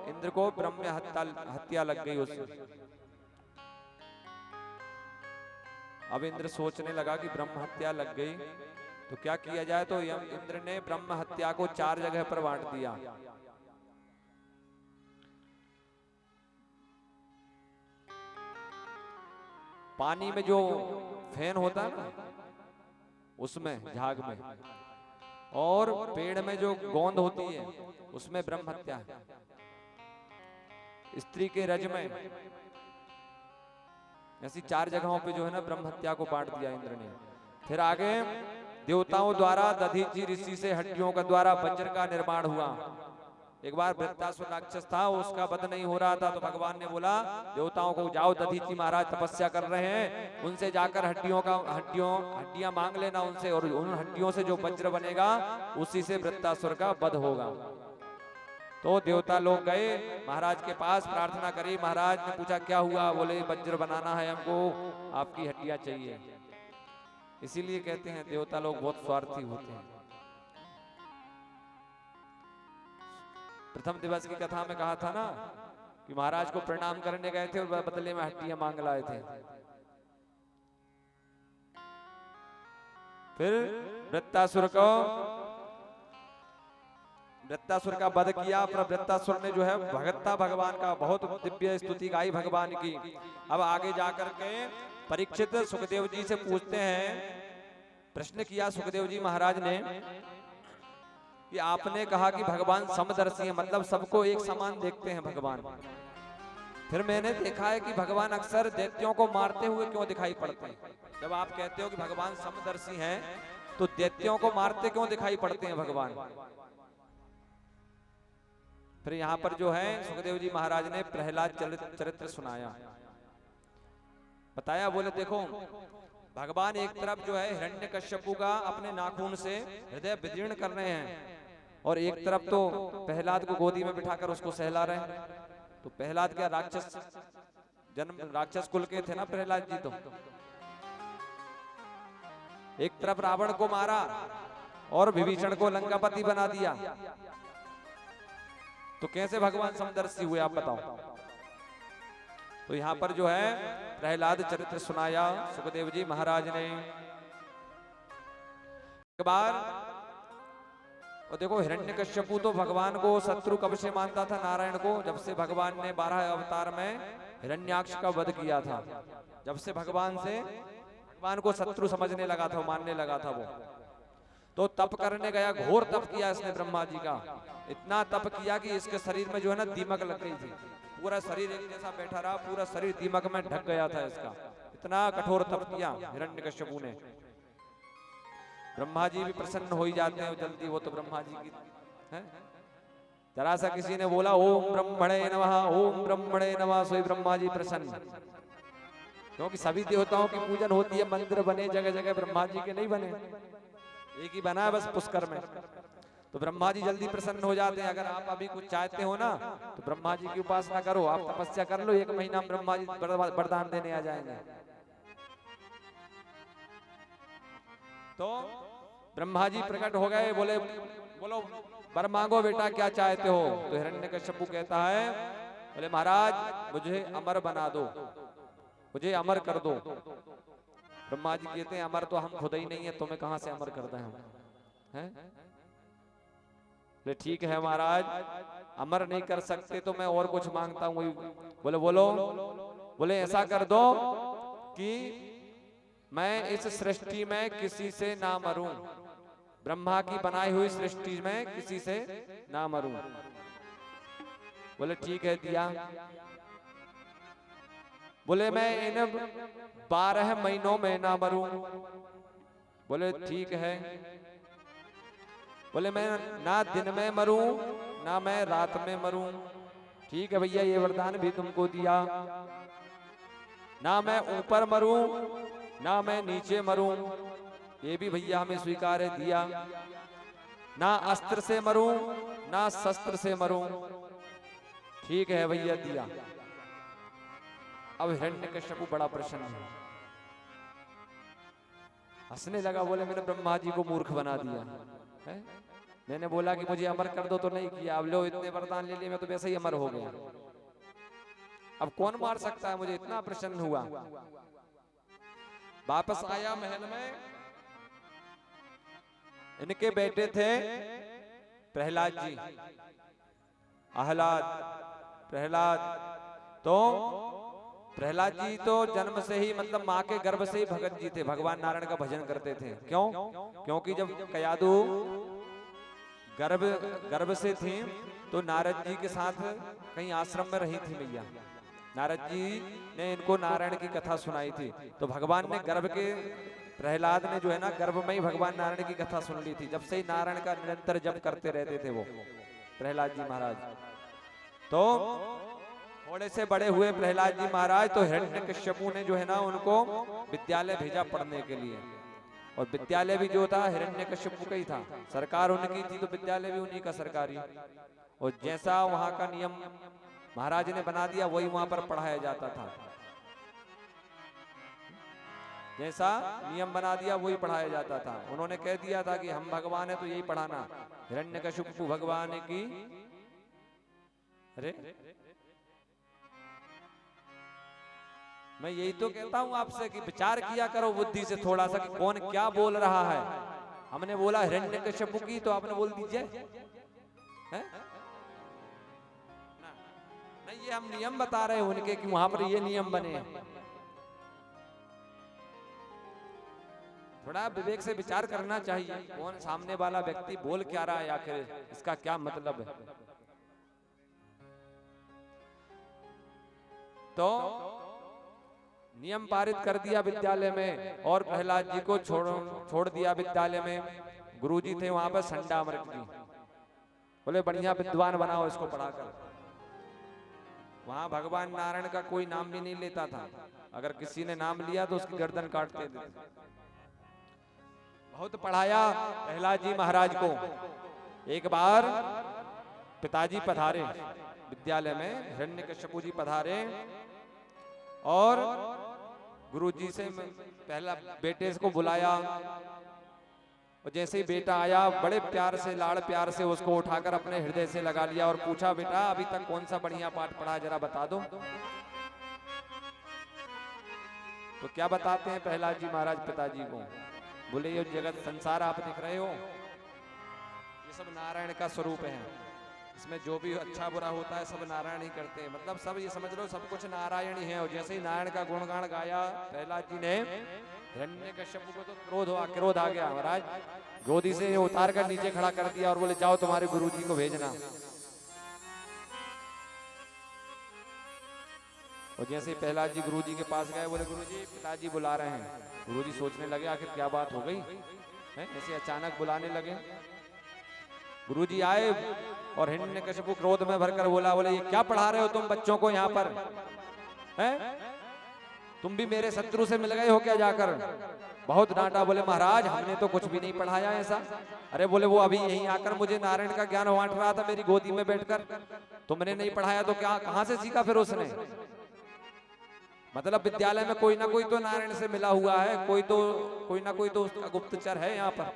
इंद्र को ब्रह्म हत्या लग गई उससे। अब इंद्र सोचने लगा कि ब्रह्म हत्या लग गई तो क्या किया जाए। तो इंद्र ने ब्रह्म हत्या को 4 जगह पर बांट दिया। पानी में जो फैन होता है ना उसमें, झाग में, और पेड़ में जो गोंद होती है उसमें ब्रह्म हत्या है। स्त्री के रज में, ऐसी 4 जगहों पे जो है ना ब्रह्म हत्या को बांट दिया इंद्र ने। फिर आगे देवताओं द्वारा दधीचि ऋषि से हड्डियों का द्वारा वज्र का निर्माण हुआ। एक बार वृत्तासुर राक्षस था, उसका वध नहीं हो रहा था तो भगवान ने बोला देवताओं को, जाओ दधीचि महाराज तपस्या कर रहे हैं, उनसे जाकर हड्डियां मांग लेना उनसे, और उन हड्डियों से जो वज्र बनेगा उसी से वृत्तासुर का वध होगा। तो देवता लोग गए महाराज के पास, प्रार्थना करी। महाराज ने पूछा क्या हुआ, बोले वज्र बनाना है हमको, आपकी हड्डियां चाहिए। इसीलिए कहते हैं देवता लोग बहुत स्वार्थी होते हैं। प्रथम दिवस की कथा में कहा था ना कि महाराज को प्रणाम करने गए थे और बदले में हड्डियां मांग लाए थे। फिर वृत्तासुर का वध किया। पर वृत्तासुर ने जो है भगता भगवान का बहुत दिव्य स्तुति गाई भगवान की। अब आगे जाकर के परीक्षित सुखदेव जी से पूछते हैं, प्रश्न किया सुखदेव जी महाराज ने कि आपने कहा कि भगवान समदर्शी है, मतलब सबको एक समान देखते हैं भगवान। फिर मैंने देखा है कि भगवान अक्सर दैत्यों को मारते हुए क्यों दिखाई पड़ते हैं? जब आप कहते हो कि भगवान समदर्शी हैं, तो दैत्यों को मारते क्यों दिखाई पड़ते हैं भगवान? फिर यहाँ पर जो है सुखदेव जी महाराज ने प्रहलाद चरित्र सुनाया, बताया। बोले देखो भगवान एक तरफ जो है हिरण्यकश्यपु का अपने नाखून से हृदय विदीर्ण कर रहे हैं, और एक तरफ तो प्रहलाद को गोदी में बिठाकर उसको सहला रहे हैं। तो प्रहलाद क्या राक्षस कुल के थे ना प्रहलाद जी। तो एक तरफ रावण को मारा और विभीषण को लंकापति बना दिया, तो कैसे भगवान समदर्शी हुए आप बताओ? तो यहां पर जो है प्रहलाद चरित्र सुनाया सुखदेव जी महाराज ने। एक बार और देखो हिरण्यकश्यपु तो भगवान को शत्रु कब से मानता था? नारायण को। जब से भगवान ने 12 अवतार में हिरण्याक्ष का वध किया था, जब से भगवान को शत्रु समझने लगा था, मानने लगा था वो। तो तप करने गया, घोर तप किया इसने ब्रह्मा जी का। इतना तप किया कि इसके शरीर में जो है ना दीमक लग गई थी। पूरा शरीर एक जैसा बैठा रहा, पूरा शरीर दीमक में ढक गया था इसका। इतना कठोर तप किया हिरण्यकश्यपु ने। ब्रह्मा जी भी प्रसन्न हो ही जाते हैं जल्दी, वो तो ब्रह्मा जी की है। जरा सा किसी ने बोला ओम ब्रह्मणे नमः, ओम ब्रह्मणे नमः, सोई ब्रह्मा जी प्रसन्न। क्योंकि सभी देवताओं की पूजन होती है, मंदिर बने जगह जगह, ब्रह्मा जी के नहीं बने, एक ही बना है बस पुष्कर में। तो ब्रह्मा जी जल्दी प्रसन्न हो जाते हैं। अगर आप अभी कुछ चाहते हो ना तो ब्रह्मा जी की उपासना करो, आप तपस्या कर लो, 1 महीना में ब्रह्मा जी वरदान देने आ जाएंगे। तो ब्रह्मा जी प्रकट हो गए, बोले बोलो वर मांगो बेटा क्या चाहते हो? तो हिरण्यकश्यपु कहता है, बोले महाराज मुझे अमर बना दो, मुझे अमर कर दो। ब्रह्मा जी कहते हैं अमर तो हम खुद ही नहीं है, तुम्हें कहां से अमर करते हैं? बोले ठीक है महाराज, अमर नहीं कर सकते तो मैं और कुछ मांगता हूं। बोले बोलो। बोले ऐसा कर दो कि मैं इस सृष्टि में किसी से ना मरूं, ब्रह्मा की बनाई हुई सृष्टि में किसी से ना मरूं। बोले ठीक है, दिया। बोले मैं इन 12 महीनों में ना मरूं। बोले ठीक है। बोले मैं ना दिन में मरूं ना मैं रात में मरूं। ठीक है भैया, ये वरदान भी तुमको दिया। ना मैं ऊपर मरूं ना मैं नीचे मरूं, ये भी भैया हमें स्वीकार है, दिया। ना अस्त्र से मरूं ना शस्त्र से मरूं। ठीक है भैया, दिया। अब हिरण्यकश्यपु बड़ा प्रसन्न है, हंसने लगा। बोले मैंने ब्रह्मा जी को मूर्ख बना दिया है। मैंने बोला कि मुझे अमर कर दो तो नहीं किया, अब लो इतने वरदान ले लिए, मैं तो वैसे ही अमर हो गया। अब कौन मार सकता है मुझे? इतना प्रसन्न हुआ। वापस आया महल में, इनके बेटे थे प्रहलाद जी, आह्लाद, प्रहलाद। तो प्रहलाद जी तो जन्म से ही मतलब माँ के गर्भ से ही भगत जी थे, भगवान नारायण का भजन करते थे। क्यों? क्योंकि जब कयादु गर्भ से थी तो नारद जी के साथ कहीं आश्रम में रही थी मैया। नारद जी ने इनको नारायण की कथा सुनाई थी, तो भगवान ने गर्भ के, प्रहलाद ने जो है ना गर्भ में ही भगवान नारायण की कथा सुन ली थी। जब से ही नारायण का निरंतर जप करते रहते थे वो प्रहलाद जी महाराज। तो थोड़े से बड़े हुए प्रहलाद जी महाराज, तो हिरण्यकश्यपु ने जो है ना उनको विद्यालय भेजा पढ़ने के लिए। और विद्यालय भी जो था हिरण्यकश्यपु का ही था, सरकार उनकी थी तो विद्यालय भी उन्हीं का सरकारी। और जैसा वहां का नियम महाराज ने बना दिया वही वहां पर पढ़ाया जाता था। जैसा नियम बना दिया वही पढ़ाया जाता था। उन्होंने कह दिया था कि हम भगवान है तो यही पढ़ाना। हिरण्यकश्यपु भगवान की, अरे मैं यही तो कहता हूं आपसे कि विचार किया करो बुद्धि से थोड़ा सा कि कौन क्या बोल रहा है। हमने बोला हिरण्यकश्यप की, तो आपने बोल दीजिए है? नहीं, ये हम नियम बता रहे हैं उनके कि वहां पर ये नियम बने हैं। थोड़ा विवेक से विचार करना चाहिए, कौन सामने वाला व्यक्ति बोल क्या रहा है, आखिर इसका क्या मतलब है। तो नियम पारित कर दिया विद्यालय में, और प्रहलाद जी को छोड़ दिया विद्यालय में। गुरुजी थे वहां पर संडामर्क जी, बोले बढ़िया विद्वान बनाओ इसको पढ़ाकर। वहां भगवान नारायण का कोई नाम भी नहीं लेता था, अगर किसी ने नाम लिया तो उसकी गर्दन काटते थे। बहुत पढ़ाया प्रहलाद जी महाराज को। एक बार पिताजी पधारे विद्यालय में, हिरण्यकश्यप जी पधारे और गुरुजी से पहला बेटे को बुलाया, और जैसे ही बेटा आया बड़े प्यार से, लाड़ प्यार से उसको उठाकर अपने हृदय से लगा लिया और पूछा, बेटा अभी तक कौन सा बढ़िया पाठ पढ़ा, जरा बता दो। तो क्या बताते हैं प्रहलाद जी महाराज पिताजी को? बोले ये जगत संसार आप दिख रहे हो, ये सब नारायण का स्वरूप है, इसमें जो भी अच्छा बुरा होता है सब नारायण ही करते हैं। मतलब सब ये समझ लो सब कुछ नारायण ही है। और जैसे ही नारायण का गुणगान गाया प्रहलाद जी ने, हिरण्यकश्यप को तो क्रोध आ गया महाराज, गोदी से उतार कर नीचे खड़ा कर दिया और बोले जाओ तुम्हारे गुरुजी को भेजना। और जैसे ही प्रहलाद जी गुरुजी के पास गए, बोले गुरुजी पिताजी बुला रहे हैं। गुरुजी सोचने लगे आखिर क्या बात हो गई है, ऐसे अचानक बुलाने लगे। गुरुजी आए और हिरण्यकश्यप क्रोध में भरकर बोले ये क्या पढ़ा रहे हो तुम बच्चों को यहाँ पर, हैं? तुम भी मेरे शत्रु से मिल गए हो क्या जाकर? बहुत डांटा। बोले महाराज हमने तो कुछ भी नहीं पढ़ाया ऐसा। अरे बोले वो अभी यहीं आकर मुझे नारायण का ज्ञान बांट रहा था मेरी गोदी में बैठकर, तुमने नहीं पढ़ाया तो क्या कहां से सीखा फिर उसने? मतलब विद्यालय में कोई ना कोई तो नारायण से मिला हुआ है, कोई ना कोई तो उसका गुप्तचर है यहाँ पर।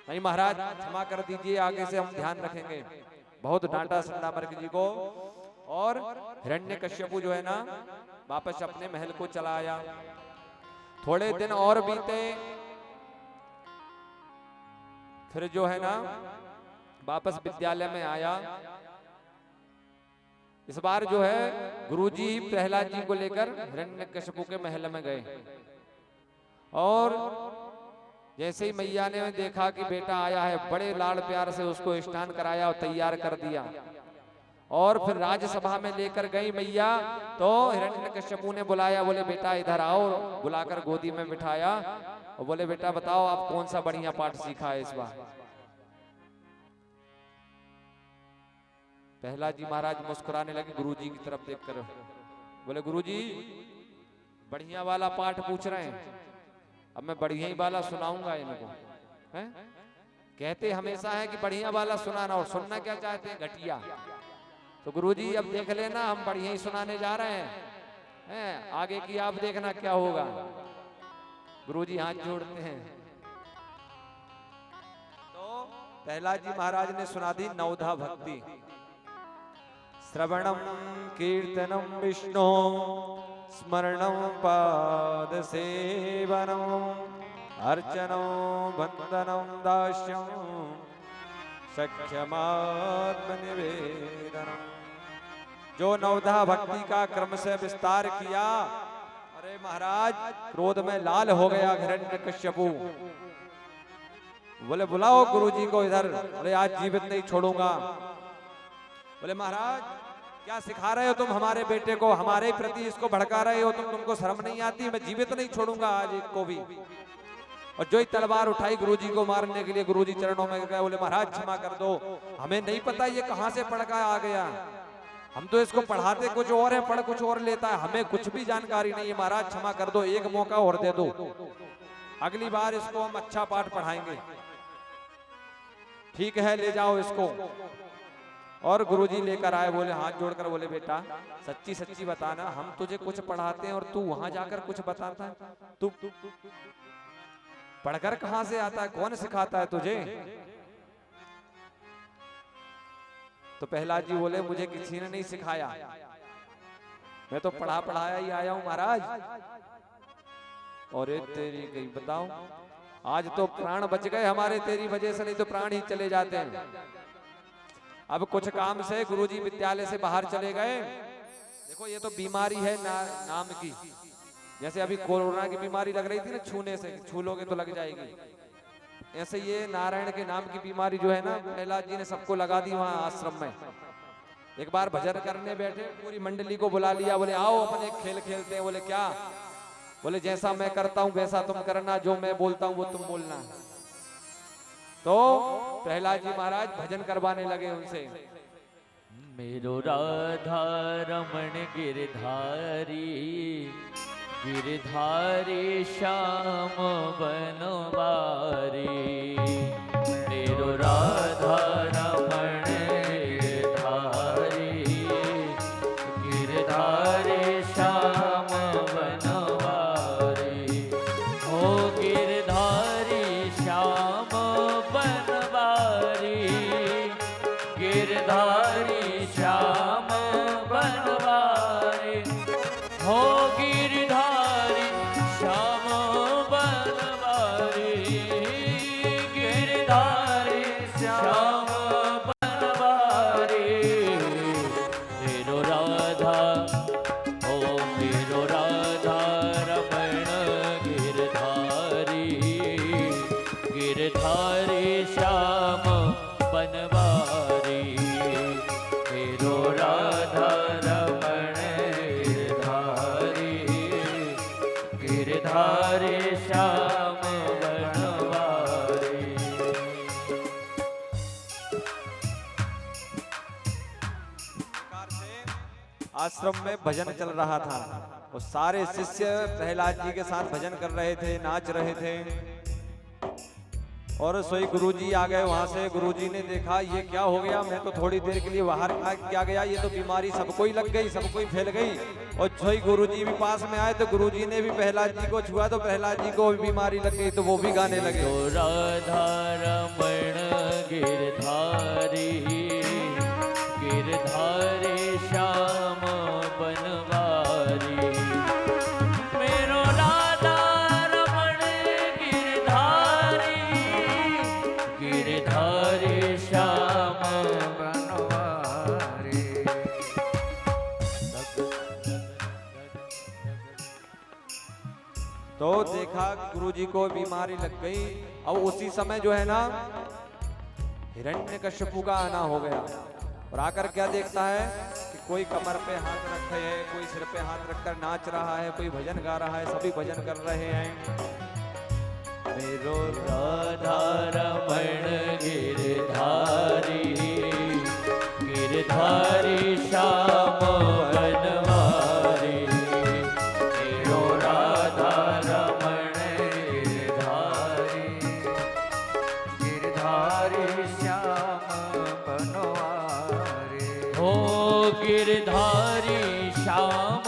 नहीं महाराज क्षमा कर दीजिए, आगे से हम ध्यान रखेंगे। बहुत डांटा संडामर्क जी को। और हिरण्यकश्यप जो है ना वापस अपने महल को चला आया। थोड़े दिन और बीते, फिर जो है ना वापस विद्यालय में आया। इस बार जो है गुरुजी प्रहलाद जी को लेकर हिरण्यकश्यप के महल में गए, और जैसे ही मैया ने देखा कि बेटा आया है, बड़े लाड़ प्यार से उसको स्नान कराया और तैयार कर दिया, और फिर राज्यसभा में लेकर गई मैया। तो हिरण्यकश्यप ने बुलाया, बोले बेटा इधर आओ, बुलाकर गोदी में बिठाया और बोले बेटा बताओ आप कौन सा बढ़िया पाठ सीखा है इस बार? प्रहलाद जी महाराज मुस्कुराने लगे गुरुजी की तरफ देखकर। बोले गुरुजी बढ़िया वाला पाठ पूछ रहे हैं, अब मैं बढ़िया ही वाला सुनाऊंगा इनको, हैं? कहते हमेशा है कि बढ़िया वाला सुनाना, और सुनना क्या चाहते हैं? घटिया। तो गुरुजी अब देख लेना हम बढ़िया ही सुनाने जा रहे हैं, आगे की आप देखना क्या होगा। गुरुजी हाथ जोड़ते हैं। तो प्रहलाद जी महाराज ने सुना दी नवधा भक्ति। श्रवणम कीर्तनम विष्णु स्मरणम पाद सेवनम अर्चनम वंदनम दास्यम सख्यमात्म निवेदनम। जो नवधा भक्ति का क्रम से विस्तार किया, अरे महाराज क्रोध में लाल हो गया हिरण्यकश्यप। बोले बुलाओ गुरुजी को इधर। अरे आज जीवित नहीं छोड़ूंगा। बोले महाराज क्या सिखा रहे हो तुम हमारे बेटे को, हमारे प्रति इसको भड़का रहे हो तुमको शर्म नहीं आती? मैं जीवित नहीं छोड़ूंगा आज एक को भी। और जो ही तलवार उठाई गुरुजी को मारने के लिए, गुरुजी चरणों में गए, बोले महाराज क्षमा कर दो, हमें नहीं पता ये कहां से पढ़ कर आ गया, हम तो इसको पढ़ाते कुछ और है, पढ़ कुछ और लेता है, हमें कुछ भी जानकारी नहीं है। महाराज क्षमा कर दो, एक मौका और दे दो, अगली बार इसको हम अच्छा पाठ पढ़ाएंगे। ठीक है ले जाओ इसको। और गुरुजी लेकर आए। बोले हाथ जोड़कर बोले बेटा सच्ची सच्ची बताना, हम तुझे कुछ पढ़ाते हैं और तू वहां जाकर कुछ बताता है? तू पढ़कर कहां से आता है, कौन सिखाता है तुझे? तो प्रहलाद जी बोले मुझे किसी ने नहीं सिखाया, मैं तो पढ़ा पढ़ाया ही आया हूं महाराज। और तेरी गई बताओ, आज तो प्राण बच गए हमारे तेरी वजह से, नहीं तो प्राण ही चले जाते हैं। अब कुछ काम से गुरुजी विद्यालय से बाहर चले गए। देखो ये तो बीमारी है नाम की, जैसे अभी कोरोना की बीमारी लग रही थी ना, छूने से, छू लोगे तो लग जाएगी, ऐसे ये नारायण के नाम की बीमारी जो है ना, प्रहलाद जी ने सबको लगा दी वहां आश्रम में। एक बार भजन करने बैठे, पूरी मंडली को बुला लिया, बोले आओ अपन एक खेल खेलते हैं। बोले क्या? बोले जैसा मैं करता हूं वैसा तुम करना, जो मैं बोलता हूं वो तुम बोलना। तो प्रहलाद जी महाराज भजन करवाने लगे उनसे। मेरो राधा रमण गिरधारी, गिरधारी श्याम बनवारी। मेरो राधा रमण गिरधारी, गिरधारी श्याम बनवारी। हो गिरधारी श्याम बनवारी, गिरधारी श्याम बनवारी। हो गिरधारी श्याम बनवारी, गिरधारी श्याम बनवारी। मेरो राधा, ओ मेरो राधा रमण गिरधारी, गिरधारी श्याम बनवारी। मेरो राधा रमण गिरधारी, गिरधारी श्याम बनवारी। आश्रम में भजन चल रहा था और सारे शिष्य प्रहलाद जी के साथ भजन कर रहे थे, नाच रहे थे। और सोई गुरुजी आ गए वहां से। गुरुजी ने देखा ये क्या हो गया, मैं तो थोड़ी देर के लिए बाहर क्या गया, ये तो बीमारी सबको ही लग गई, सबको ही फैल गई। और सोई गुरुजी भी पास में आए तो गुरुजी ने भी प्रहलाद जी को छुआ तो प्रहलाद जी को भी बीमारी लग गई, तो वो भी गाने लगे। तो राधा रमण गिरधारी, गिरधारी श्याम बनवारी। मेरो राधा रमण गिरधारी, गिरधारी श्याम बनवारी। तो देखा गुरुजी को बीमारी लग गई। अब उसी समय जो है ना हिरण्यकश्यपु का आना हो गया और आकर क्या देखता है कि कोई कमर पे हाथ रखे है, कोई सिर पे हाथ रखकर नाच रहा है, कोई भजन गा रहा है, सभी भजन कर रहे हैं। मेरो राधा रमण गिरधारी, गिरधारी श्याम बनवारी। मेरो राधा रमण गिरधारी, गिरधारी श्याम बनवारी। हो गिरधारी श्याम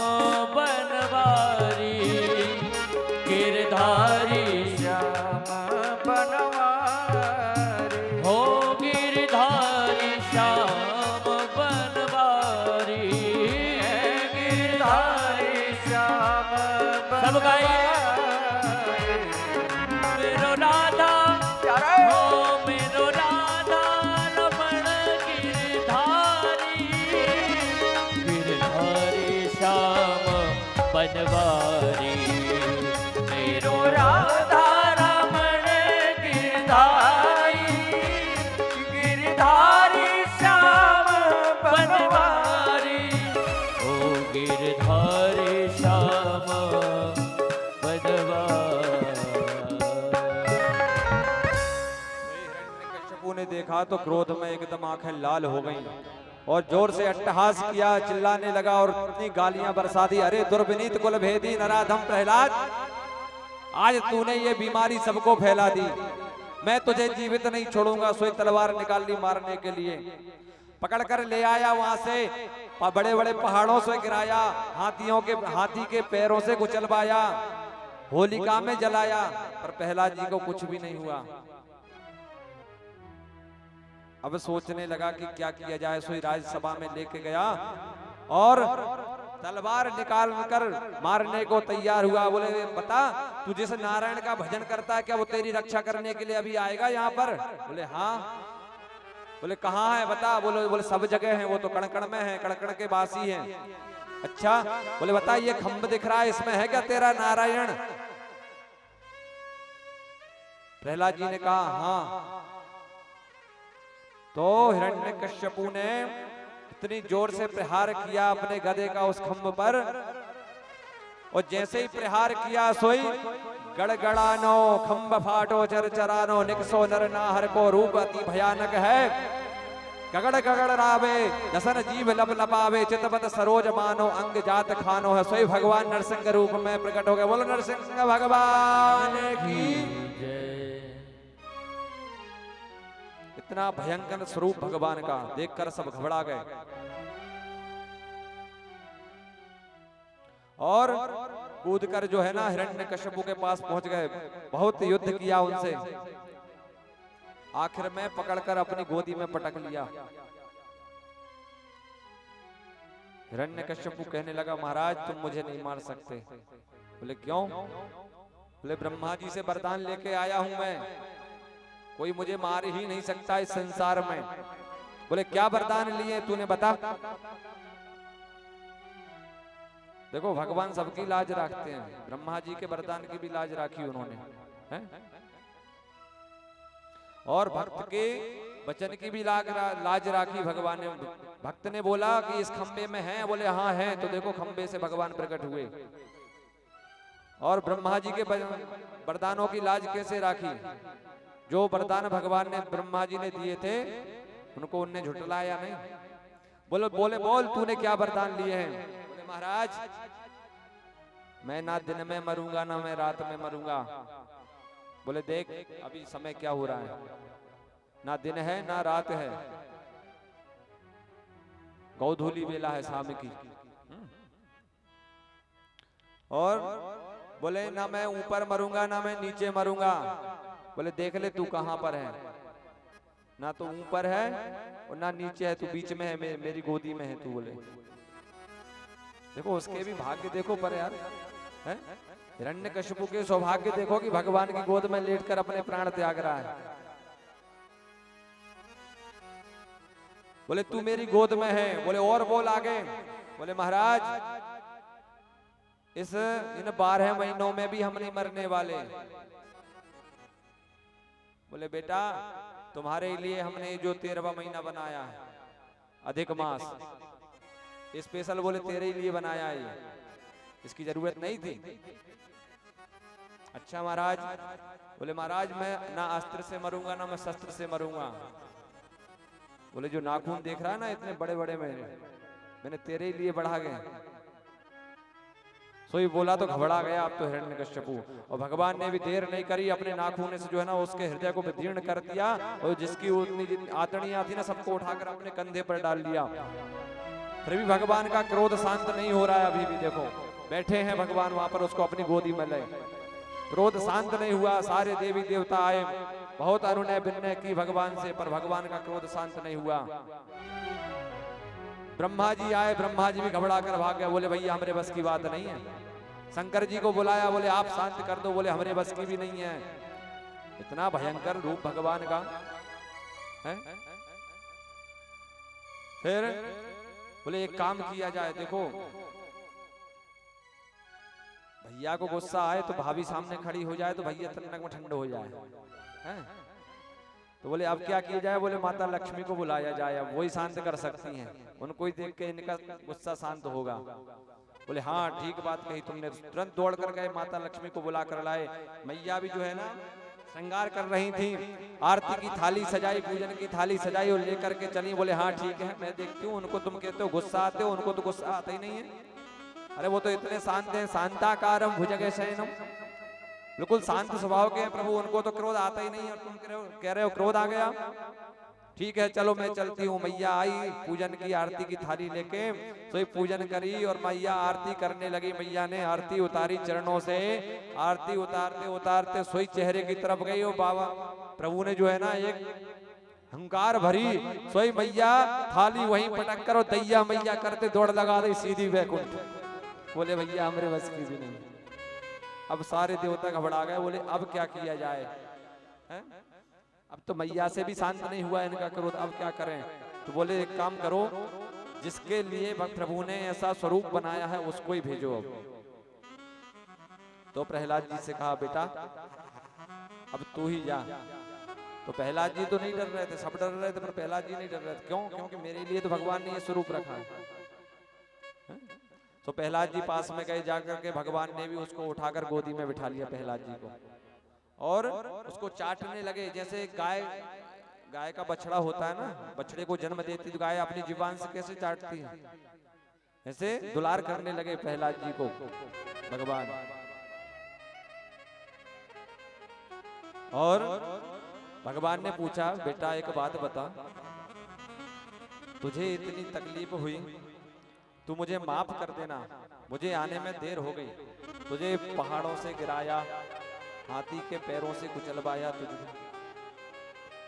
बनवारी, गिरधारी श्याम बनवारी। हो गिरधारी श्याम बनवारी। गिरधारी श्याम सब गाइए। मेरो राधा, हो मेरो राधा रमण गिरधारी, गिरधारी श्याम बनवारी। मेरो राधा रमण गिरधारी, गिरधारी श्याम बनवारी। ओ गिरधारी श्याम हिरण्यकश्यपु ने देखा तो क्रोध में एकदम आंखें लाल हो गईं और जोर से अट्टहास किया, चिल्लाने लगा और इतनी गालियां बरसा दी। अरे दुर्विनीत कुल भेदी नराधम प्रहलाद, आज तूने ये बीमारी सबको फैला दी, मैं तुझे जीवित नहीं छोड़ूंगा। सोई तलवार निकाल ली मारने के लिए, पकड़कर ले आया वहां से, बड़े बड़े पहाड़ों से गिराया, हाथी के पैरों से कुचलवाया, होलिका में जलाया, पर प्रहलाद जी को कुछ भी नहीं हुआ। अब सोचने लगा कि क्या किया जाए। सोई राजसभा में लेके गया और तलवार निकाल कर मारने को तैयार हुआ। बोले बता, तू जिस नारायण का भजन करता है क्या वो तेरी रक्षा करने के लिए अभी आएगा यहाँ पर? बोले हाँ। बोले कहाँ है बता? बोले सब जगह है, वो तो कण-कण में है, कण-कण के वासी हैं। अच्छा, बोले बता ये खंभ दिख रहा है, इसमें है क्या तेरा नारायण? प्रहलाद जी ने कहा हाँ। तो हिरण्यकश्यपु ने इतनी जोर से प्रहार किया अपने गदे का उस खंभ पर, और जैसे ही प्रहार किया सोई गड़गड़ानो खंभ फाटो चरचरानो निकसो नर नाहर को रूप अति भयानक है। गगड़ गगड़ रावे दसन जीव लब लपावे चितपत सरोज मानो अंग जात खानो है। सोई भगवान नरसिंह रूप में प्रकट हो गए। बोलो नरसिंह भगवान की जय। इतना भयंकर स्वरूप भगवान का देखकर सब घबरा गए और कूदकर जो है ना हिरण्यकश्यपु के पास पहुंच गए। बहुत युद्ध किया उनसे, आखिर में पकड़कर अपनी गोदी में पटक लिया। हिरण्यकश्यपु कहने लगा महाराज तुम मुझे नहीं मार सकते। बोले क्यों? बोले ब्रह्मा जी से वरदान लेके आया हूं मैं, कोई मुझे मार ही नहीं सकता इस संसार में। बोले क्या वरदान लिए तूने बता? देखो भगवान सबकी लाज रखते हैं, ब्रह्मा जी के वरदान की भी लाज राखी उन्होंने, है? और भक्त के वचन की भी लाज राखी भगवान ने। भक्त ने बोला कि इस खंबे में है, बोले हाँ है, तो देखो खंबे से भगवान प्रकट हुए। और ब्रह्मा जी के वरदानों की लाज कैसे राखी? जो वरदान भगवान ने ब्रह्मा जी ने दिए थे उनको उनने झुटलाया नहीं। बोले बोल तूने क्या वरदान लिए हैं? बोले महाराज मैं ना दिन में मरूंगा ना मैं रात में मरूंगा। बोले देख अभी समय क्या हो रहा है, ना दिन है ना रात है, गौधूली बेला है शाम की। और बोले ना मैं ऊपर मरूंगा ना मैं नीचे मरूंगा। बोले देख ले तू कहां पर है, ना तो ऊपर है और ना नीचे है, तू बीच में है, मेरी गोदी में है तू। बोले देखो उसके भी भाग्य देखो पर यार, है हिरण्यकश्यपु के सौभाग्य देखो कि भगवान की गोद में लेटकर अपने प्राण त्याग रहा है। बोले तू मेरी गोद में है। बोले और बोल आगे। बोले महाराज इन 12 महीनों में भी हम नहीं मरने वाले। बोले बेटा तुम्हारे लिए हमने जो 13वां महीना बनाया है अधिक मास, स्पेशल बोले तेरे लिए बनाया है, इसकी जरूरत नहीं थी। अच्छा महाराज। बोले महाराज मैं ना अस्त्र से मरूंगा ना मैं शस्त्र से मरूंगा। बोले जो नाखून देख रहा है ना इतने बड़े बड़े मैंने तेरे लिए बढ़ा गए। सोई बोला तो घबरा गया अब तो हिरण्यकश्यपु, और भगवान ने भी देर नहीं करी, अपने नाखून से जो है ना उसके हृदय को विदीर्ण कर दिया, और जिसकी उतनी आतड़ियां थी ना सबको उठाकर अपने कंधे पर डाल लिया। फिर भी भगवान का क्रोध शांत नहीं हो रहा है। अभी भी देखो बैठे हैं भगवान वहां पर, उसको अपनी गोदी में ले, क्रोध शांत नहीं हुआ। सारे देवी देवता आए, बहुत अनुनय विनय की भगवान से, पर भगवान का क्रोध शांत नहीं हुआ। ब्रह्मा जी आए, ब्रह्मा जी भी घबरा कर भाग गए। बोले भैया हमारे बस की बात नहीं है। शंकर जी को बुलाया, बोले आप शांत कर दो। बोले हमारे बस की भी नहीं है। इतना भयंकर रूप भगवान का है। फिर बोले एक काम किया जाए, देखो भैया को गुस्सा आए तो भाभी सामने खड़ी हो जाए तो भैया तन्नक में ठंडे हो जाए, हैं? तो बोले अब क्या किया जाए? बोले माता लक्ष्मी को बुलाया जाए, अब वही शांत कर सकती हैं, उनको ही देख के इनका गुस्सा शांत होगा। बोले हाँ ठीक बात कही तुमने। तुरंत दौड़ कर गए, माता लक्ष्मी को बुला कर लाए। मैया भी जो है ना श्रृंगार कर रही थी, आरती की थाली सजाई, पूजन की थाली सजाई और लेकर के चली। बोले हाँ ठीक है मैं देखती हूँ। उनको तुम कहते हो गुस्सा आते हो, उनको तो गुस्सा आता ही नहीं है। अरे वो तो इतने शांत हैं, शांताकारम भुजगे शयनम, बिल्कुल शांत स्वभाव के हैं प्रभु, उनको तो क्रोध आता ही नहीं है, और तुम कह रहे हो क्रोध आ गया। ठीक है चलो मैं चलती हूँ। मैया आई, पूजन की आरती की थाली लेके, तो पूजन करी और मैया आरती करने लगी। मैया ने आरती उतारी चरणों से, आरती उतारते उतारते सोई चेहरे की तरफ गई। और बाबा प्रभु ने जो है ना एक हंकार भरी सोई मैया थाली वहीं पटक करो दैया मैया करते दौड़ लगा दे सीधी वैकुंठ। बोले भैया हमारे बस की भी नहीं। अब सारे देवता घबरा गए, बोले अब क्या किया जाए, हैं? अब तो मैया से भी शांत नहीं हुआ इनका क्रोध, अब क्या करें। तो बोले एक काम करो, जिसके लिए प्रभु ने ऐसा स्वरूप बनाया है उसको ही भेजो। अब तो प्रहलाद जी से कहा बेटा अब तू ही जा। तो प्रहलाद जी तो नहीं डर रहे थे, सब डर रहे थे, पर प्रहलाद जी नहीं डर रहे थे। क्यों? क्योंकि मेरे लिए तो भगवान ने ये स्वरूप रखा है। तो प्रहलाद जी पास में गए, जाकर के भगवान ने भी उसको उठाकर गोदी में बिठा लिया प्रहलाद जी को, और उसको चाटने लगे। जैसे गाय का बछड़ा होता है ना, बछड़े को जन्म देती तो गाय अपनी जुबान से कैसे चाटती है, ऐसे दुलार करने लगे प्रहलाद जी को भगवान। और भगवान ने पूछा बेटा एक बात बता, तुझे इतनी तकलीफ हुई, तू मुझे माफ कर देना, मुझे आने में देर हो गई, तुझे पहाड़ों से गिराया, हाथी के पैरों से कुचलवाया,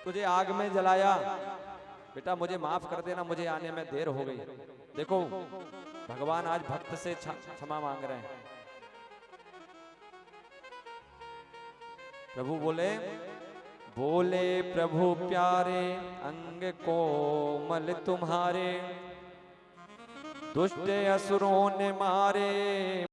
तुझे आग में जलाया, बेटा मुझे माफ कर देना, मुझे आने में देर हो गई। देखो भगवान आज भक्त से क्षमा मांग रहे हैं। प्रभु बोले बोले प्रभु प्यारे अंग कोमल तुम्हारे, दुष्ट असुरों ने मारे